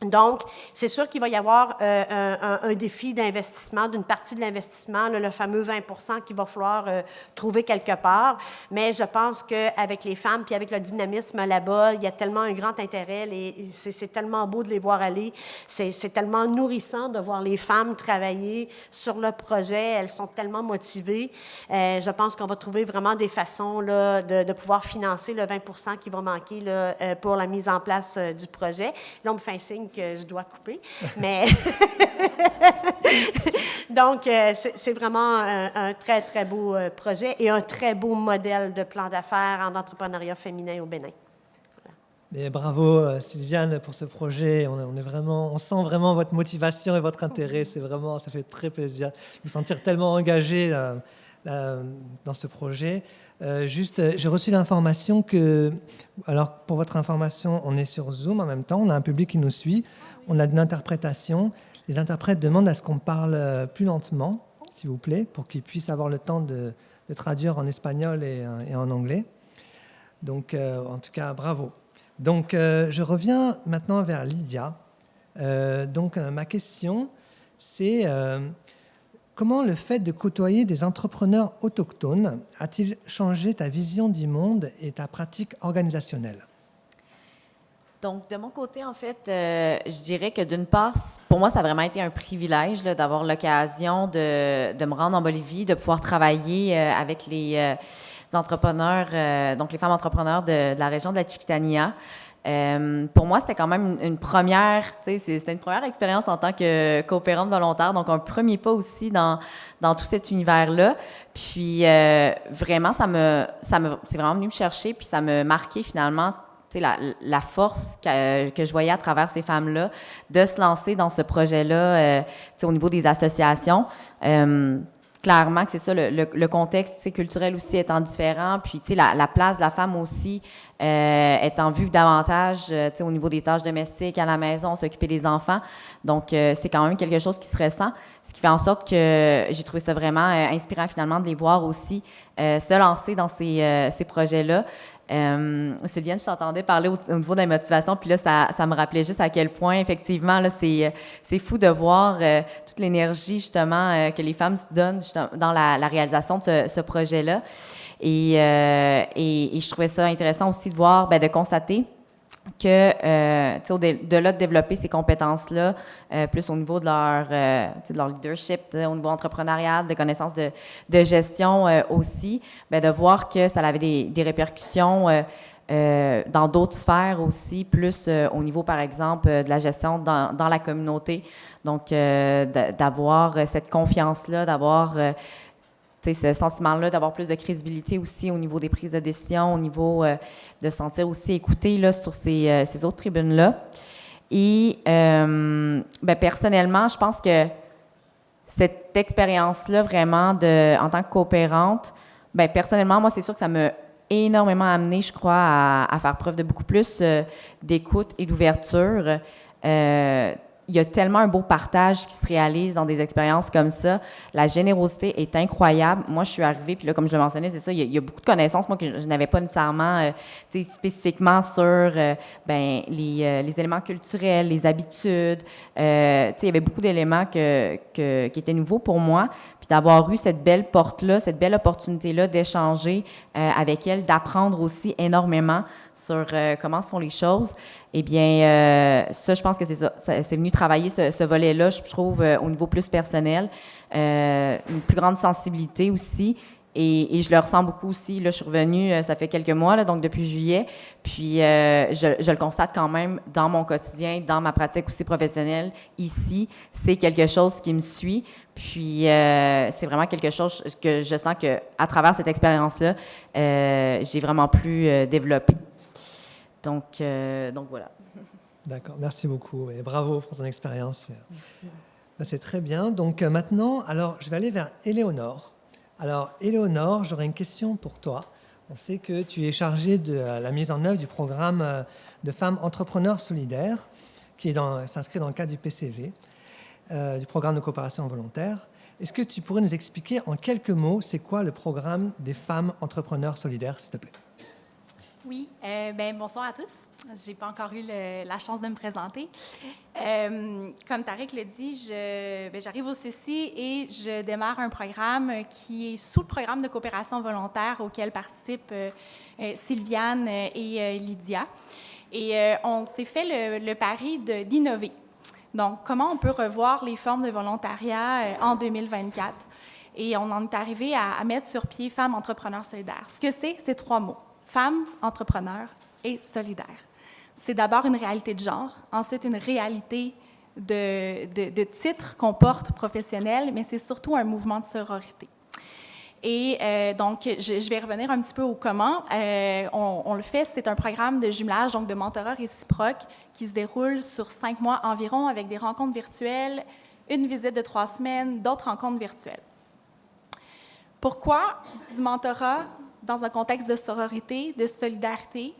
Donc, c'est sûr qu'il va y avoir un défi d'investissement, d'une partie de l'investissement, le fameux 20 % qu'il va falloir trouver quelque part. Mais je pense qu'avec les femmes puis avec le dynamisme là-bas, il y a tellement un grand intérêt. C'est tellement beau de les voir aller. C'est tellement nourrissant de voir les femmes travailler sur le projet. Elles sont tellement motivées. Je pense qu'on va trouver vraiment des façons là, de pouvoir financer le 20 % qui va manquer là, pour la mise en place du projet. Là, on me fait un signe que je dois couper, mais donc c'est vraiment un très, très beau projet et un très beau modèle de plan d'affaires en entrepreneuriat féminin au Bénin. Voilà. Et bravo Sylviane pour ce projet. On sent vraiment votre motivation et votre intérêt. Ça fait très plaisir de vous sentir tellement engagé dans ce projet. J'ai reçu l'information que, alors pour votre information, on est sur Zoom en même temps, on a un public qui nous suit, on a de l'interprétation. Les interprètes demandent à ce qu'on parle plus lentement, s'il vous plaît, pour qu'ils puissent avoir le temps de traduire en espagnol et en anglais. Donc, en tout cas, bravo. Donc, je reviens maintenant vers Lydia. Ma question, c'est... Comment le fait de côtoyer des entrepreneurs autochtones a-t-il changé ta vision du monde et ta pratique organisationnelle? Donc, de mon côté, en fait, je dirais que d'une part, pour moi, ça a vraiment été un privilège là, d'avoir l'occasion de me rendre en Bolivie, de pouvoir travailler avec les entrepreneurs, donc les femmes entrepreneurs de la région de la Chiquitania. Pour moi, c'était quand même une première, c'était une première expérience en tant que coopérante volontaire, donc un premier pas aussi dans tout cet univers-là. Puis vraiment, c'est vraiment venu me chercher, puis ça m'a marqué finalement, la force que je voyais à travers ces femmes-là de se lancer dans ce projet-là, au niveau des associations. Clairement que c'est ça, le contexte culturel aussi étant différent, puis la place de la femme aussi étant vue davantage au niveau des tâches domestiques à la maison, s'occuper des enfants. Donc, c'est quand même quelque chose qui se ressent, ce qui fait en sorte que j'ai trouvé ça vraiment inspirant finalement de les voir aussi se lancer dans ces projets-là. Sylviane, je t'entendais parler au niveau de la motivation, puis là, ça me rappelait juste à quel point, effectivement, là, c'est fou de voir toute l'énergie, justement, que les femmes se donnent dans la réalisation de ce projet-là. Et je trouvais ça intéressant aussi de voir, de constater que, au-delà de développer ces compétences-là, plus au niveau de leur leadership, au niveau entrepreneurial, de connaissances de gestion aussi, de voir que ça avait des répercussions dans d'autres sphères aussi, plus au niveau, par exemple, de la gestion dans la communauté. Donc, d'avoir cette confiance-là, d'avoir ce sentiment-là, d'avoir plus de crédibilité aussi au niveau des prises de décision, au niveau de se sentir aussi écouté là, sur ces autres tribunes-là. Et personnellement, je pense que cette expérience-là, vraiment, en tant que coopérante, personnellement, moi, c'est sûr que ça m'a énormément amené, je crois, à faire preuve de beaucoup plus d'écoute et d'ouverture. Il y a tellement un beau partage qui se réalise dans des expériences comme ça. La générosité est incroyable. Moi, je suis arrivée, puis là, comme je le mentionnais, c'est ça, il y a beaucoup de connaissances, moi, que je n'avais pas nécessairement, spécifiquement sur les éléments culturels, les habitudes. Il y avait beaucoup d'éléments qui étaient nouveaux pour moi. Puis d'avoir eu cette belle porte-là, cette belle opportunité-là d'échanger avec elle, d'apprendre aussi énormément sur comment se font les choses. Eh bien, ça, je pense que c'est ça. C'est venu travailler ce volet-là, je trouve, au niveau plus personnel. Une plus grande sensibilité aussi. Et je le ressens beaucoup aussi. Là, je suis revenue, ça fait quelques mois, là, donc depuis juillet. Puis, je le constate quand même dans mon quotidien, dans ma pratique aussi professionnelle. Ici, c'est quelque chose qui me suit. Puis, c'est vraiment quelque chose que je sens qu'à travers cette expérience-là, j'ai vraiment pu développer. Donc voilà. D'accord, merci beaucoup et bravo pour ton expérience. Merci. C'est très bien. Donc maintenant, alors je vais aller vers Éléonore. Alors Éléonore, j'aurais une question pour toi. On sait que tu es chargée de la mise en œuvre du programme de femmes entrepreneurs solidaires qui s'inscrit dans le cadre du PCV, du programme de coopération volontaire. Est-ce que tu pourrais nous expliquer en quelques mots c'est quoi le programme des femmes entrepreneurs solidaires, s'il te plaît? Oui, bonsoir à tous. Je n'ai pas encore eu la chance de me présenter. Comme Tariq l'a dit, j'arrive au CECI et je démarre un programme qui est sous le programme de coopération volontaire auquel participent Sylviane et Lydia. Et on s'est fait le pari d'innover. Donc, comment on peut revoir les formes de volontariat en 2024? Et on en est arrivé à mettre sur pied Femmes entrepreneurs solidaires. Ce que c'est 3 mots. Femmes, entrepreneurs et solidaires. C'est d'abord une réalité de genre, ensuite une réalité de titre qu'on porte professionnel, mais c'est surtout un mouvement de sororité. Et donc, je vais revenir un petit peu au comment. On le fait, c'est un programme de jumelage, donc de mentorat réciproque, qui se déroule sur 5 mois environ avec des rencontres virtuelles, une visite de 3 semaines, d'autres rencontres virtuelles. Pourquoi du mentorat dans un contexte de sororité, de solidarité?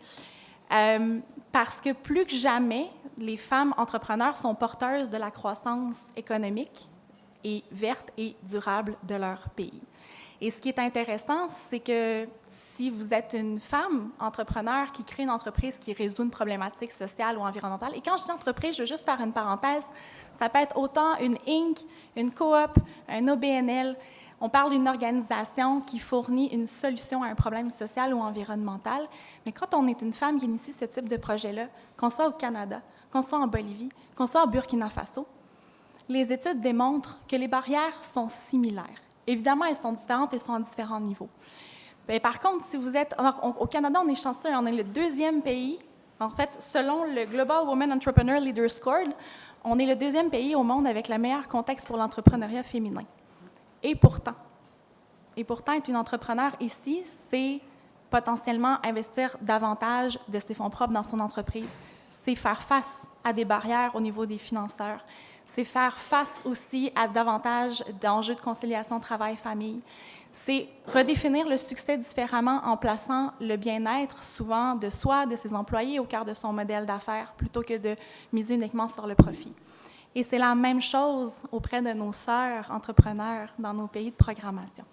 Parce que plus que jamais, les femmes entrepreneurs sont porteuses de la croissance économique et verte et durable de leur pays. Et ce qui est intéressant, c'est que si vous êtes une femme entrepreneur qui crée une entreprise qui résout une problématique sociale ou environnementale, et quand je dis entreprise, je veux juste faire une parenthèse, ça peut être autant une Inc., une coop, un OBNL. On parle d'une organisation qui fournit une solution à un problème social ou environnemental. Mais quand on est une femme qui initie ce type de projet-là, qu'on soit au Canada, qu'on soit en Bolivie, qu'on soit au Burkina Faso, les études démontrent que les barrières sont similaires. Évidemment, elles sont différentes et sont à différents niveaux. Mais par contre, si vous êtes... Alors, au Canada, on est chanceux, on est le 2e pays En fait, selon le Global Women Entrepreneur Leader Score, on est le 2e pays au monde avec le meilleur contexte pour l'entrepreneuriat féminin. Et pourtant, être une entrepreneur ici, c'est potentiellement investir davantage de ses fonds propres dans son entreprise. C'est faire face à des barrières au niveau des financeurs. C'est faire face aussi à davantage d'enjeux de conciliation travail-famille. C'est redéfinir le succès différemment en plaçant le bien-être, souvent de soi, de ses employés, au cœur de son modèle d'affaires, plutôt que de miser uniquement sur le profit. Et c'est la même chose auprès de nos sœurs entrepreneurs dans nos pays de programmation.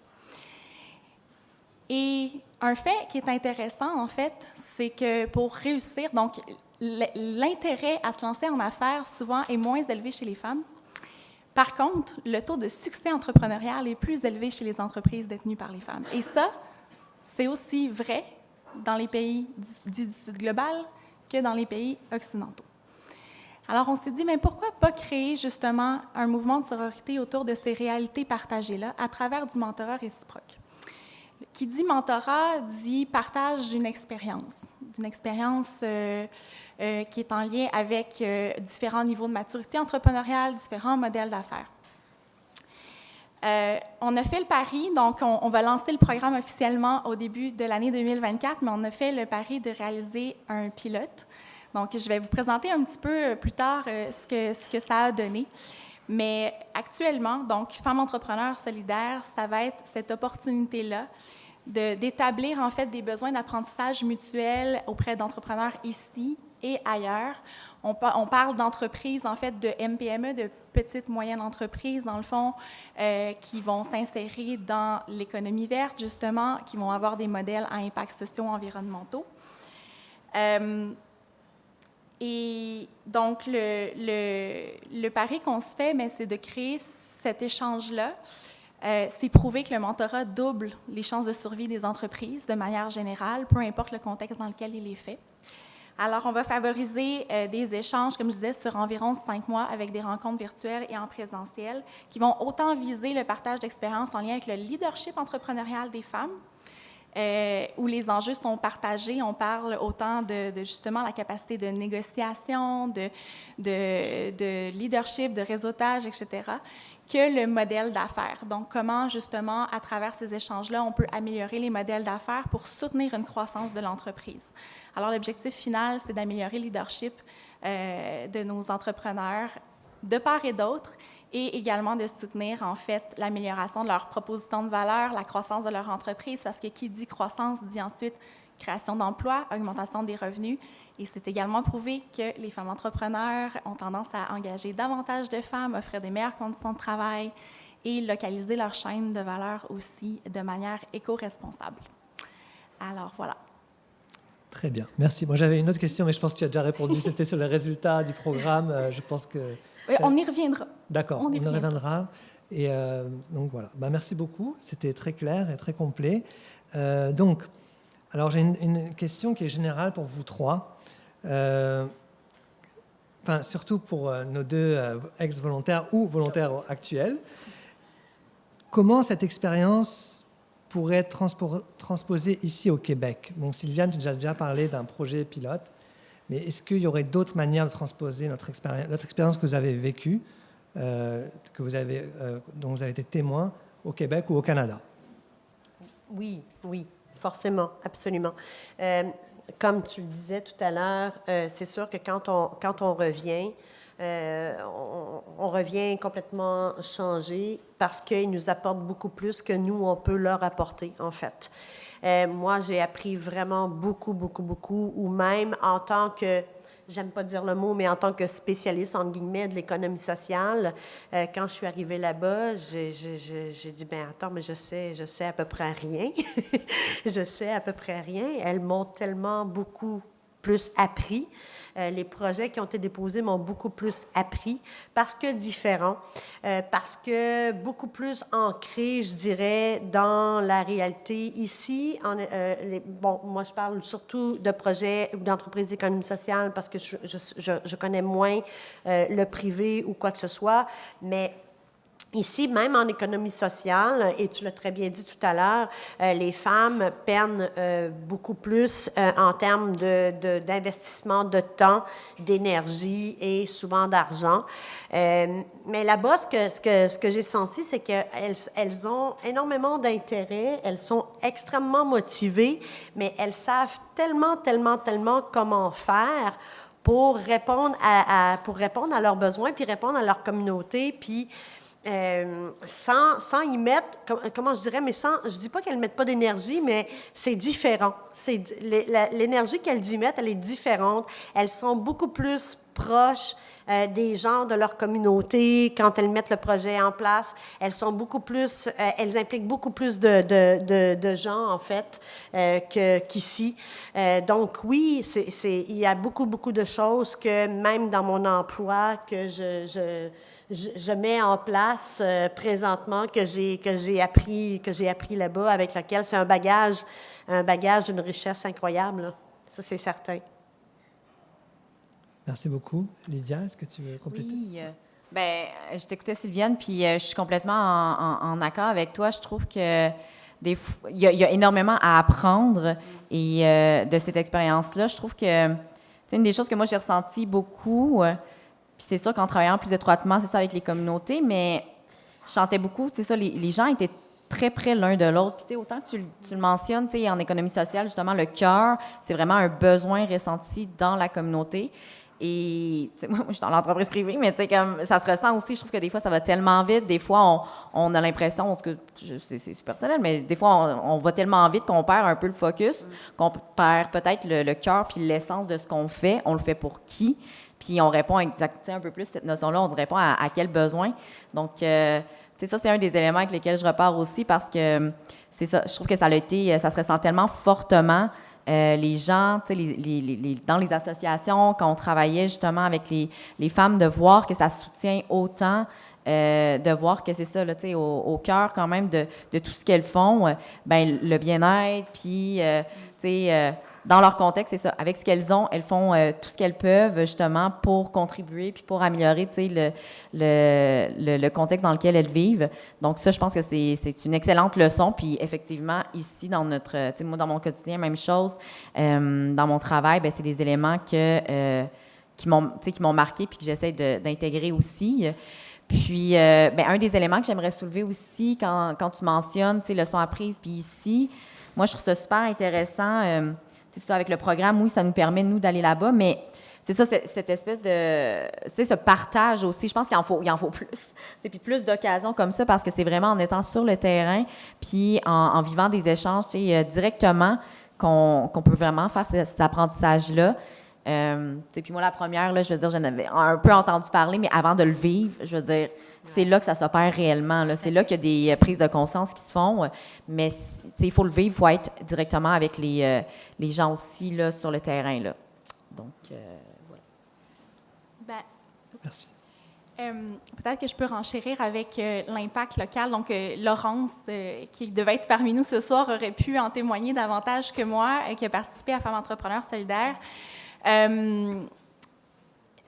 Et un fait qui est intéressant, en fait, c'est que pour réussir, donc l'intérêt à se lancer en affaires souvent est moins élevé chez les femmes. Par contre, le taux de succès entrepreneurial est plus élevé chez les entreprises détenues par les femmes. Et ça, c'est aussi vrai dans les pays dits du Sud global que dans les pays occidentaux. Alors, on s'est dit, mais pourquoi pas créer justement un mouvement de sororité autour de ces réalités partagées-là à travers du mentorat réciproque? Qui dit mentorat dit partage d'une expérience qui est en lien avec différents niveaux de maturité entrepreneuriale, différents modèles d'affaires. On a fait le pari, donc on va lancer le programme officiellement au début de l'année 2024, mais on a fait le pari de réaliser un pilote. Donc, je vais vous présenter un petit peu plus tard ce que ça a donné. Mais actuellement, donc, Femmes entrepreneurs solidaires, ça va être cette opportunité-là d'établir en fait des besoins d'apprentissage mutuel auprès d'entrepreneurs ici et ailleurs. On parle d'entreprises, en fait, de MPME, de petites, moyennes entreprises, dans le fond, qui vont s'insérer dans l'économie verte, justement, qui vont avoir des modèles à impact socio-environnementaux. Et donc, le pari qu'on se fait, c'est de créer cet échange-là. C'est prouvé que le mentorat double les chances de survie des entreprises de manière générale, peu importe le contexte dans lequel il est fait. Alors, on va favoriser des échanges, comme je disais, sur environ 5 mois avec des rencontres virtuelles et en présentiel qui vont autant viser le partage d'expériences en lien avec le leadership entrepreneurial des femmes, où les enjeux sont partagés. On parle autant de justement la capacité de négociation, de leadership, de réseautage, etc., que le modèle d'affaires. Donc, comment justement, à travers ces échanges-là, on peut améliorer les modèles d'affaires pour soutenir une croissance de l'entreprise. Alors, l'objectif final, c'est d'améliorer le leadership de nos entrepreneurs de part et d'autre, et également de soutenir, en fait, l'amélioration de leur proposition de valeur, la croissance de leur entreprise, parce que qui dit croissance dit ensuite création d'emplois, augmentation des revenus, et c'est également prouvé que les femmes entrepreneurs ont tendance à engager davantage de femmes, offrir des meilleures conditions de travail et localiser leur chaîne de valeur aussi de manière éco-responsable. Alors, voilà. Très bien, merci. Moi, j'avais une autre question, mais je pense que tu as déjà répondu. C'était sur les résultats du programme. Je pense que... On y reviendra. D'accord, on y reviendra. Et donc, voilà. Merci beaucoup. C'était très clair et très complet. Donc, alors, j'ai une question qui est générale pour vous trois. Surtout pour nos deux ex-volontaires ou volontaires actuels. Comment cette expérience pourrait être transposée ici au Québec? Donc, Sylviane, tu as déjà parlé d'un projet pilote, mais est-ce qu'il y aurait d'autres manières de transposer notre expérience que vous avez vécue, dont vous avez été témoin au Québec ou au Canada? Oui, forcément, absolument. Comme tu le disais tout à l'heure, c'est sûr que quand on revient, on revient complètement changé parce qu'ils nous apportent beaucoup plus que nous, on peut leur apporter, en fait. Moi, j'ai appris vraiment beaucoup, ou même en tant que, j'aime pas dire le mot, mais en tant que spécialiste, entre guillemets, de l'économie sociale, quand je suis arrivée là-bas, j'ai dit, attends, mais je sais à peu près rien. Je sais à peu près rien. Elles m'ont tellement beaucoup plus appris. Les projets qui ont été déposés m'ont beaucoup plus appris parce que différents, parce que beaucoup plus ancrés, je dirais, dans la réalité. Ici, moi, je parle surtout de projets ou d'entreprises d'économie sociale parce que je connais moins le privé ou quoi que ce soit, mais Ici, même en économie sociale, et tu l'as très bien dit tout à l'heure, les femmes peinent beaucoup plus en termes d'investissement de temps, d'énergie et souvent d'argent. Mais là-bas, ce que j'ai senti, c'est qu'elles ont énormément d'intérêt, elles sont extrêmement motivées, mais elles savent tellement comment faire pour répondre à leurs besoins, puis répondre à leur communauté, puis sans y mettre, comment je dirais, mais je dis pas qu'elles ne mettent pas d'énergie, mais c'est différent. L'énergie qu'elles y mettent, elle est différente. Elles sont beaucoup plus proches des gens de leur communauté quand elles mettent le projet en place. Elles sont beaucoup plus, elles impliquent beaucoup plus de gens, en fait, qu'ici. Donc, oui, il y a beaucoup de choses que, même dans mon emploi, que je mets en place présentement, que j'ai appris là-bas, avec lequel c'est un bagage d'une richesse incroyable, là. Ça, c'est certain. Merci beaucoup. Lydia, est-ce que tu veux compléter? Oui. Je t'écoutais, Sylviane, puis je suis complètement en accord avec toi. Je trouve que il y a énormément à apprendre et de cette expérience-là. Je trouve que c'est une des choses que moi, j'ai ressenti beaucoup. Puis c'est sûr qu'en travaillant plus étroitement, c'est ça, avec les communautés, mais je sentais beaucoup, c'est ça, les gens étaient très près l'un de l'autre. Puis autant que tu le mentionnes, en économie sociale, justement, le cœur, c'est vraiment un besoin ressenti dans la communauté. Et moi, je suis dans l'entreprise privée, mais comme ça se ressent aussi. Je trouve que des fois, ça va tellement vite. Des fois, on a l'impression, en tout cas, c'est personnel, mais des fois, on va tellement vite qu'on perd un peu le focus, qu'on perd peut-être le cœur puis l'essence de ce qu'on fait. On le fait pour qui? Puis on répond exactement un peu plus cette notion-là, on répond à quel besoin. Donc, ça, c'est un des éléments avec lesquels je repars aussi parce que c'est ça, je trouve que ça se ressent tellement fortement. Les gens, dans les associations, quand on travaillait justement avec les femmes, de voir que ça soutient autant, de voir que c'est ça, là, au cœur quand même de tout ce qu'elles font, le bien-être, puis, dans leur contexte, c'est ça. Avec ce qu'elles ont, elles font tout ce qu'elles peuvent, justement, pour contribuer puis pour améliorer, le contexte dans lequel elles vivent. Donc ça, je pense que c'est une excellente leçon. Puis effectivement, ici, dans moi, dans mon quotidien, même chose. Dans mon travail, c'est des éléments qui m'ont marqué puis que j'essaie d'intégrer aussi. Puis, un des éléments que j'aimerais soulever aussi, quand tu mentionnes, leçons apprises, puis ici, moi, je trouve ça super intéressant. C'est ça, avec le programme, oui, ça nous permet, nous, d'aller là-bas, mais c'est ça, cette espèce de... ce partage aussi, je pense qu'il en faut plus. Puis plus d'occasions comme ça, parce que c'est vraiment en étant sur le terrain, puis en vivant des échanges directement, qu'on peut vraiment faire cet apprentissage-là. Puis moi, la première, là, je veux dire, j'en avais un peu entendu parler, mais avant de le vivre, je veux dire, c'est là que ça s'opère réellement. Là. C'est là qu'il y a des prises de conscience qui se font. Mais il faut le vivre, il faut être directement avec les gens aussi là, sur le terrain. Là. Donc, voilà. Merci. Peut-être que je peux renchérir avec l'impact local. Donc, Laurence, qui devait être parmi nous ce soir, aurait pu en témoigner davantage que moi, qui a participé à Femmes entrepreneurs solidaires.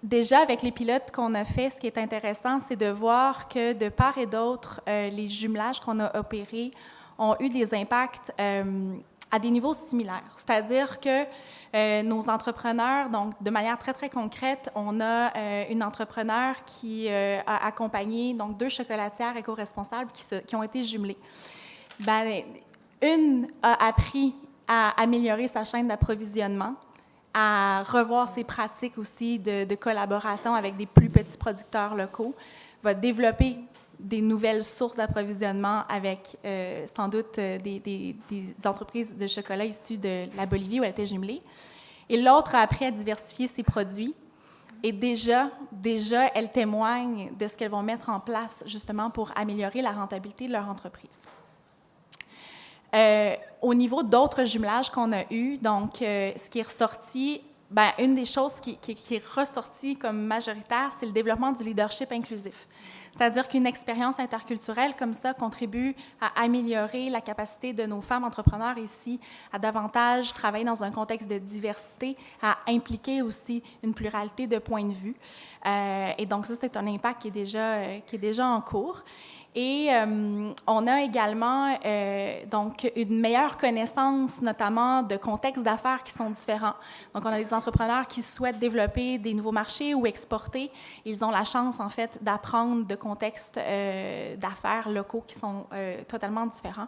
Déjà, avec les pilotes qu'on a fait, ce qui est intéressant, c'est de voir que de part et d'autre, les jumelages qu'on a opérés ont eu des impacts à des niveaux similaires. C'est-à-dire que nos entrepreneurs, donc de manière très, très concrète, on a une entrepreneur qui a accompagné donc 2 chocolatières éco-responsables qui ont été jumelées. Une a appris à améliorer sa chaîne d'approvisionnement, à revoir ses pratiques aussi de collaboration avec des plus petits producteurs locaux, va développer des nouvelles sources d'approvisionnement avec sans doute des entreprises de chocolat issues de la Bolivie où elle était jumelée. Et l'autre a appris à diversifier ses produits. Et déjà, elles témoignent de ce qu'elles vont mettre en place justement pour améliorer la rentabilité de leur entreprise. Au niveau d'autres jumelages qu'on a eus, donc ce qui est ressorti une des choses qui est ressortie comme majoritaire, c'est le développement du leadership inclusif. C'est-à-dire qu'une expérience interculturelle comme ça contribue à améliorer la capacité de nos femmes entrepreneurs ici à davantage travailler dans un contexte de diversité, à impliquer aussi une pluralité de points de vue. Et donc ça, c'est un impact qui est déjà en cours. Et on a également donc une meilleure connaissance, notamment de contextes d'affaires qui sont différents. Donc, on a des entrepreneurs qui souhaitent développer des nouveaux marchés ou exporter. Ils ont la chance, en fait, d'apprendre de contextes d'affaires locaux qui sont totalement différents.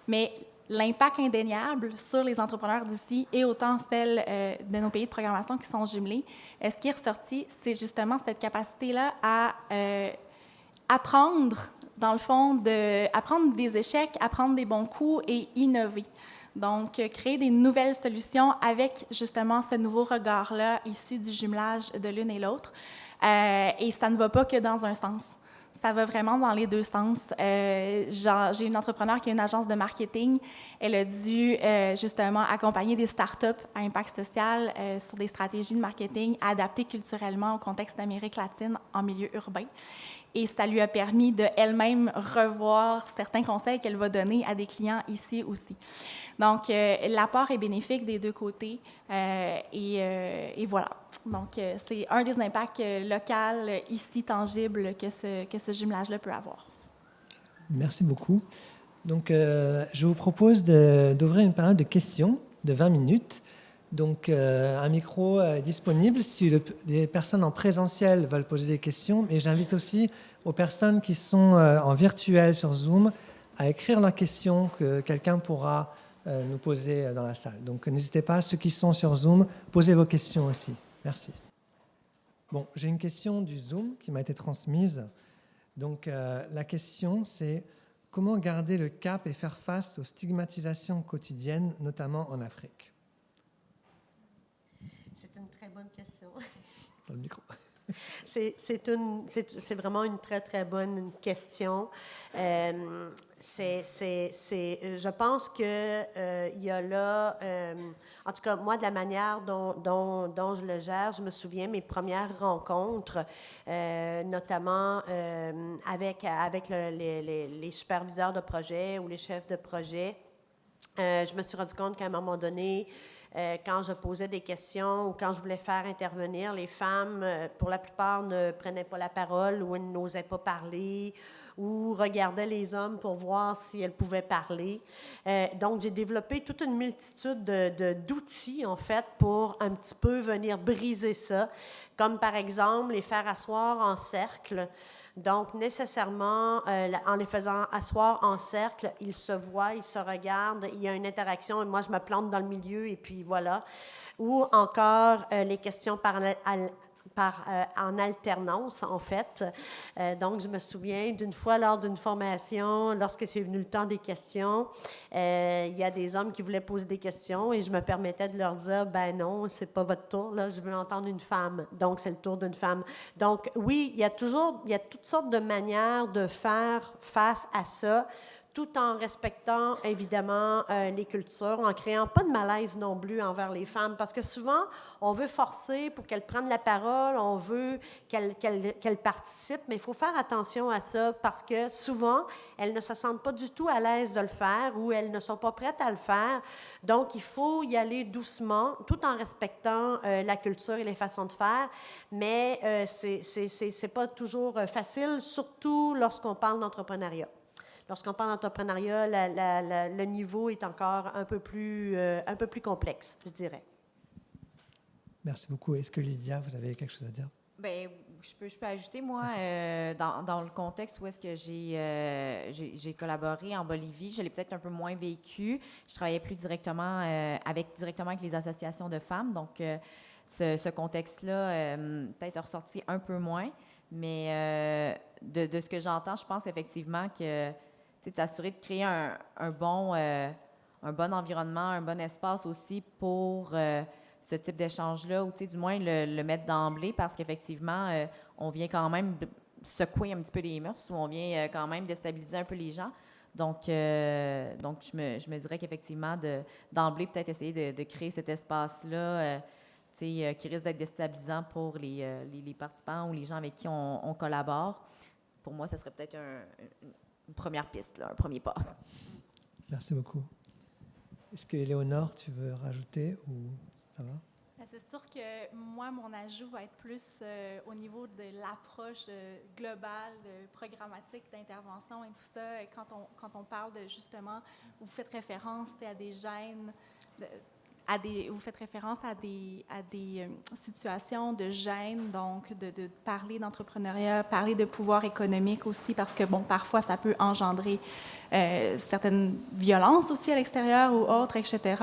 Mais l'impact indéniable sur les entrepreneurs d'ici et autant celles de nos pays de programmation qui sont jumelés, ce qui est ressorti, c'est justement cette capacité-là à apprendre, dans le fond, apprendre des échecs, apprendre des bons coups et innover. Donc, créer des nouvelles solutions avec justement ce nouveau regard-là issu du jumelage de l'une et l'autre. Et ça ne va pas que dans un sens. Ça va vraiment dans les deux sens. J'ai une entrepreneure qui a une agence de marketing. Elle a dû justement accompagner des startups à impact social sur des stratégies de marketing adaptées culturellement au contexte d'Amérique latine en milieu urbain. Et ça lui a permis de elle-même revoir certains conseils qu'elle va donner à des clients ici aussi. Donc, l'apport est bénéfique des deux côtés et voilà. Donc, c'est un des impacts locaux ici tangibles que ce jumelage-là peut avoir. Merci beaucoup. Donc, je vous propose d'ouvrir une période de questions de 20 minutes. Donc, un micro est disponible si les personnes en présentiel veulent poser des questions. Et j'invite aussi aux personnes qui sont en virtuel sur Zoom à écrire leurs questions que quelqu'un pourra nous poser dans la salle. Donc, n'hésitez pas, ceux qui sont sur Zoom, posez vos questions aussi. Merci. Bon, j'ai une question du Zoom qui m'a été transmise. Donc, la question, c'est comment garder le cap et faire face aux stigmatisations quotidiennes, notamment en Afrique? C'est une très bonne question. Dans le micro. C'est vraiment une très, très bonne question. Je pense qu'il y a là, en tout cas, moi, de la manière dont je le gère, je me souviens mes premières rencontres, notamment avec les superviseurs de projet ou les chefs de projet. Je me suis rendu compte qu'à un moment donné, quand je posais des questions ou quand je voulais faire intervenir, les femmes, pour la plupart, ne prenaient pas la parole ou n'osaient pas parler ou regardaient les hommes pour voir si elles pouvaient parler. Donc, j'ai développé toute une multitude d'outils, en fait, pour un petit peu venir briser ça, comme par exemple les faire asseoir en cercle. Donc, nécessairement, en les faisant asseoir en cercle, ils se voient, ils se regardent, il y a une interaction, et moi, je me plante dans le milieu, et puis voilà. Ou encore, les questions en alternance, en fait. Donc, je me souviens d'une fois, lors d'une formation, lorsque c'est venu le temps des questions, il y a des hommes qui voulaient poser des questions et je me permettais de leur dire, ben non, c'est pas votre tour, là, je veux entendre une femme. Donc, c'est le tour d'une femme. Donc, oui, il y a toutes sortes de manières de faire face à ça, tout en respectant, évidemment, les cultures, en créant pas de malaise non plus envers les femmes, parce que souvent, on veut forcer pour qu'elles prennent la parole, on veut qu'elles participent, mais il faut faire attention à ça, parce que souvent, elles ne se sentent pas du tout à l'aise de le faire, ou elles ne sont pas prêtes à le faire. Donc, il faut y aller doucement, tout en respectant la culture et les façons de faire, mais c'est pas toujours facile, surtout lorsqu'on parle d'entrepreneuriat. Lorsqu'on parle d'entrepreneuriat, le niveau est encore un peu plus complexe, je dirais. Merci beaucoup. Est-ce que Lydia, vous avez quelque chose à dire? Bien, je peux ajouter, moi, dans le contexte où est-ce que j'ai collaboré en Bolivie, je l'ai peut-être un peu moins vécu. Je travaillais plus directement avec les associations de femmes, donc ce contexte-là peut-être ressorti un peu moins, mais de ce que j'entends, je pense effectivement que s'assurer de créer un bon environnement, un bon espace aussi pour ce type d'échange-là, ou du moins le mettre d'emblée, parce qu'effectivement, on vient quand même secouer un petit peu les mœurs, ou on vient quand même déstabiliser un peu les gens. Donc je me dirais qu'effectivement, d'emblée, peut-être essayer de créer cet espace-là qui risque d'être déstabilisant pour les participants ou les gens avec qui on collabore. Pour moi, ça serait peut-être une première piste, là, un premier pas. Merci beaucoup. Est-ce que, Éléonore, tu veux rajouter ou ça va? C'est sûr que moi, mon ajout va être plus au niveau de l'approche globale, programmatique d'intervention et tout ça. Quand on parle de, justement, vous faites référence à des gènes, vous faites référence à des situations de gêne, donc de parler d'entrepreneuriat, parler de pouvoir économique aussi, parce que, bon, parfois, ça peut engendrer certaines violences aussi à l'extérieur ou autres, etc.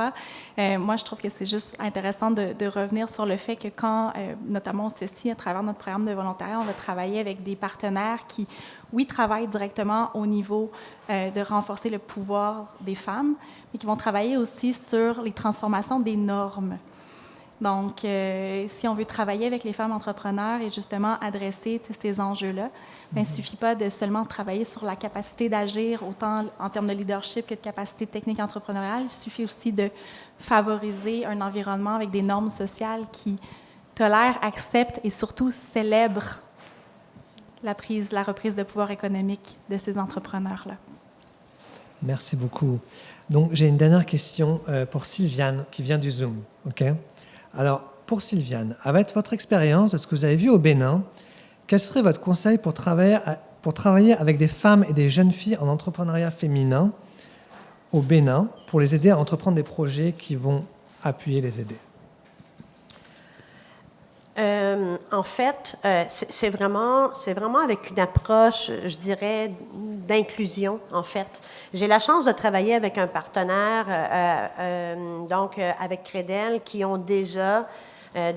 Moi, je trouve que c'est juste intéressant de revenir sur le fait que quand, notamment ceci, à travers notre programme de volontariat, on va travailler avec des partenaires qui, oui, travaillent directement au niveau de renforcer le pouvoir des femmes, mais qui vont travailler aussi sur les transformations des normes. Donc, si on veut travailler avec les femmes entrepreneurs et justement adresser ces enjeux-là, il ne suffit pas de seulement travailler sur la capacité d'agir, autant en termes de leadership que de capacité technique entrepreneuriale. Il suffit aussi de favoriser un environnement avec des normes sociales qui tolèrent, acceptent et surtout célèbrent la reprise de pouvoir économique de ces entrepreneurs-là. Merci beaucoup. Donc, j'ai une dernière question pour Sylviane, qui vient du Zoom. Okay? Alors, pour Sylviane, avec votre expérience de ce que vous avez vu au Bénin, quel serait votre conseil pour travailler avec des femmes et des jeunes filles en entrepreneuriat féminin au Bénin, pour les aider à entreprendre des projets qui vont appuyer les aider? En fait, c'est vraiment avec une approche, je dirais, d'inclusion, en fait. J'ai la chance de travailler avec un partenaire, donc avec Credel, qui ont déjà,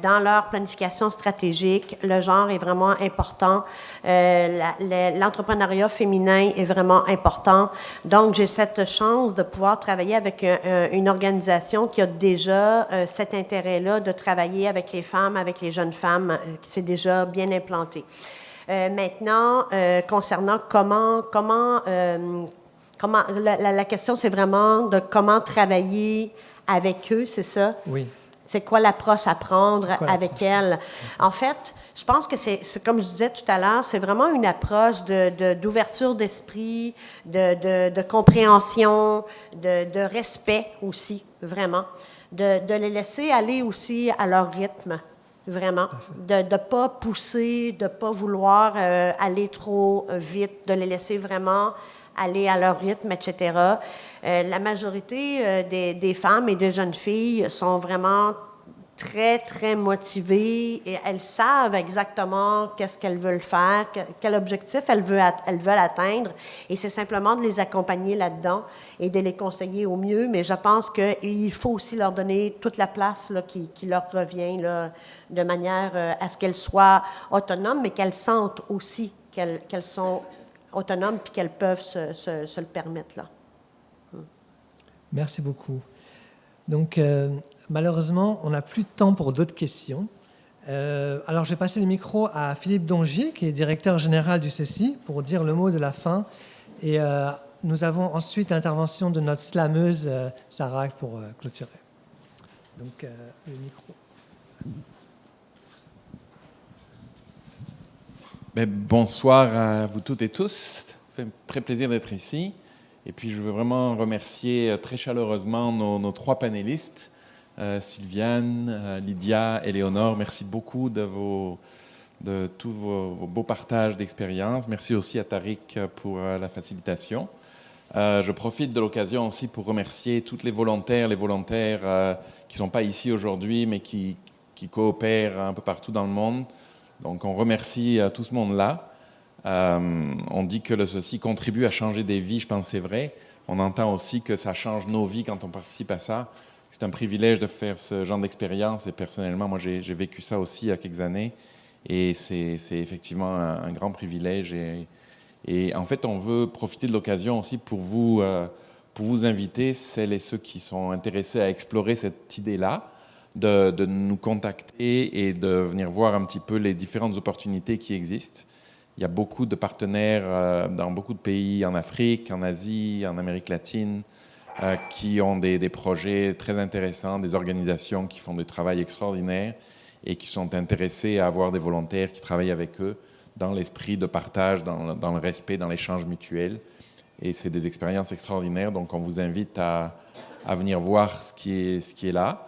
dans leur planification stratégique, le genre est vraiment important, l'entrepreneuriat féminin est vraiment important. Donc, j'ai cette chance de pouvoir travailler avec une organisation qui a déjà cet intérêt-là de travailler avec les femmes, avec les jeunes femmes, qui s'est déjà bien implantée. Maintenant, concernant la question, c'est vraiment de comment travailler avec eux, c'est ça? Oui. C'est quoi l'approche à prendre avec elles? En fait, je pense que c'est comme je disais tout à l'heure, c'est vraiment une approche d'ouverture d'esprit, de compréhension, de respect aussi, vraiment. De les laisser aller aussi à leur rythme, vraiment. De ne pas pousser, de ne pas vouloir aller trop vite, de les laisser vraiment aller à leur rythme, etc. La majorité des femmes et des jeunes filles sont vraiment très, très motivées et elles savent exactement qu'est-ce qu'elles veulent faire, quel objectif elles veulent atteindre. Et c'est simplement de les accompagner là-dedans et de les conseiller au mieux. Mais je pense qu'il faut aussi leur donner toute la place là, qui leur revient, là, de manière à ce qu'elles soient autonomes, mais qu'elles sentent aussi qu'elles sont autonomes puis qu'elles peuvent se le permettre, là. Merci beaucoup. Donc, malheureusement, on n'a plus de temps pour d'autres questions. Alors, je vais passer le micro à Philippe Dongier, qui est directeur général du CECI, pour dire le mot de la fin. Et nous avons ensuite l'intervention de notre slameuse, Sarah, pour clôturer. Donc, le micro. Bonsoir à vous toutes et tous. Ça fait très plaisir d'être ici. Et puis, je veux vraiment remercier très chaleureusement nos trois panélistes, Sylviane, Lydia, Éléonore. Merci beaucoup de tous vos beaux partages d'expérience. Merci aussi à Tariq pour la facilitation. Je profite de l'occasion aussi pour remercier toutes les volontaires qui ne sont pas ici aujourd'hui, mais qui coopèrent un peu partout dans le monde. Donc, on remercie tout ce monde-là. On dit que ceci contribue à changer des vies, je pense que c'est vrai. On entend aussi que ça change nos vies quand on participe à ça. C'est un privilège de faire ce genre d'expérience et personnellement, moi, j'ai vécu ça aussi il y a quelques années et c'est effectivement un grand privilège. Et en fait, on veut profiter de l'occasion aussi pour vous inviter, celles et ceux qui sont intéressés à explorer cette idée-là, de nous contacter et de venir voir un petit peu les différentes opportunités qui existent. Il y a beaucoup de partenaires dans beaucoup de pays, en Afrique, en Asie, en Amérique latine, qui ont des projets très intéressants, des organisations qui font du travail extraordinaire et qui sont intéressés à avoir des volontaires qui travaillent avec eux dans l'esprit de partage, dans le respect, dans l'échange mutuel. Et c'est des expériences extraordinaires, donc on vous invite à venir voir ce qui est là.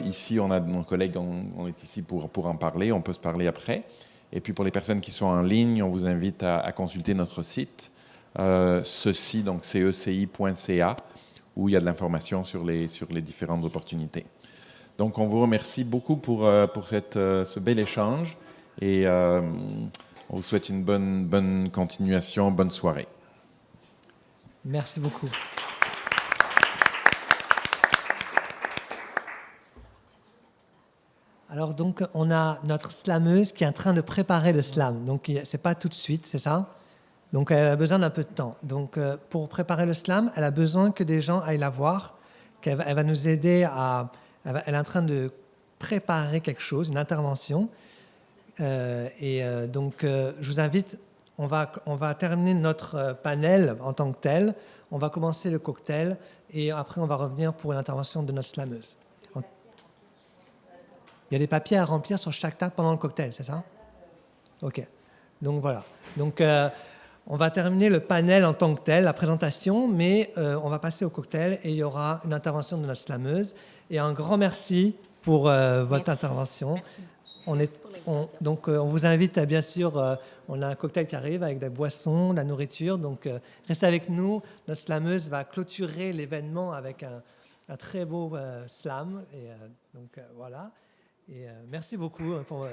Ici, on a nos collègues, on est ici pour en parler, on peut se parler après. Et puis pour les personnes qui sont en ligne, on vous invite à consulter notre site, ceci, donc ceci.ca, où il y a de l'information sur les différentes opportunités. Donc on vous remercie beaucoup pour ce bel échange et on vous souhaite une bonne continuation, bonne soirée. Merci beaucoup. Alors donc, on a notre slameuse qui est en train de préparer le slam. Donc, c'est pas tout de suite, c'est ça? Donc, elle a besoin d'un peu de temps. Donc, pour préparer le slam, elle a besoin que des gens aillent la voir, elle va nous aider elle est en train de préparer quelque chose, une intervention. Donc, je vous invite, on va terminer notre panel en tant que tel. On va commencer le cocktail et après, on va revenir pour l'intervention de notre slameuse. Il y a des papiers à remplir sur chaque table pendant le cocktail, c'est ça? OK. Donc, voilà. Donc, on va terminer le panel en tant que tel, la présentation, mais on va passer au cocktail et il y aura une intervention de notre slameuse. Et un grand merci pour votre intervention. Donc, on vous invite à, bien sûr, on a un cocktail qui arrive avec des boissons, de la nourriture. Donc, restez avec nous. Notre slameuse va clôturer l'événement avec un très beau slam. Et donc, voilà. Et merci beaucoup pour...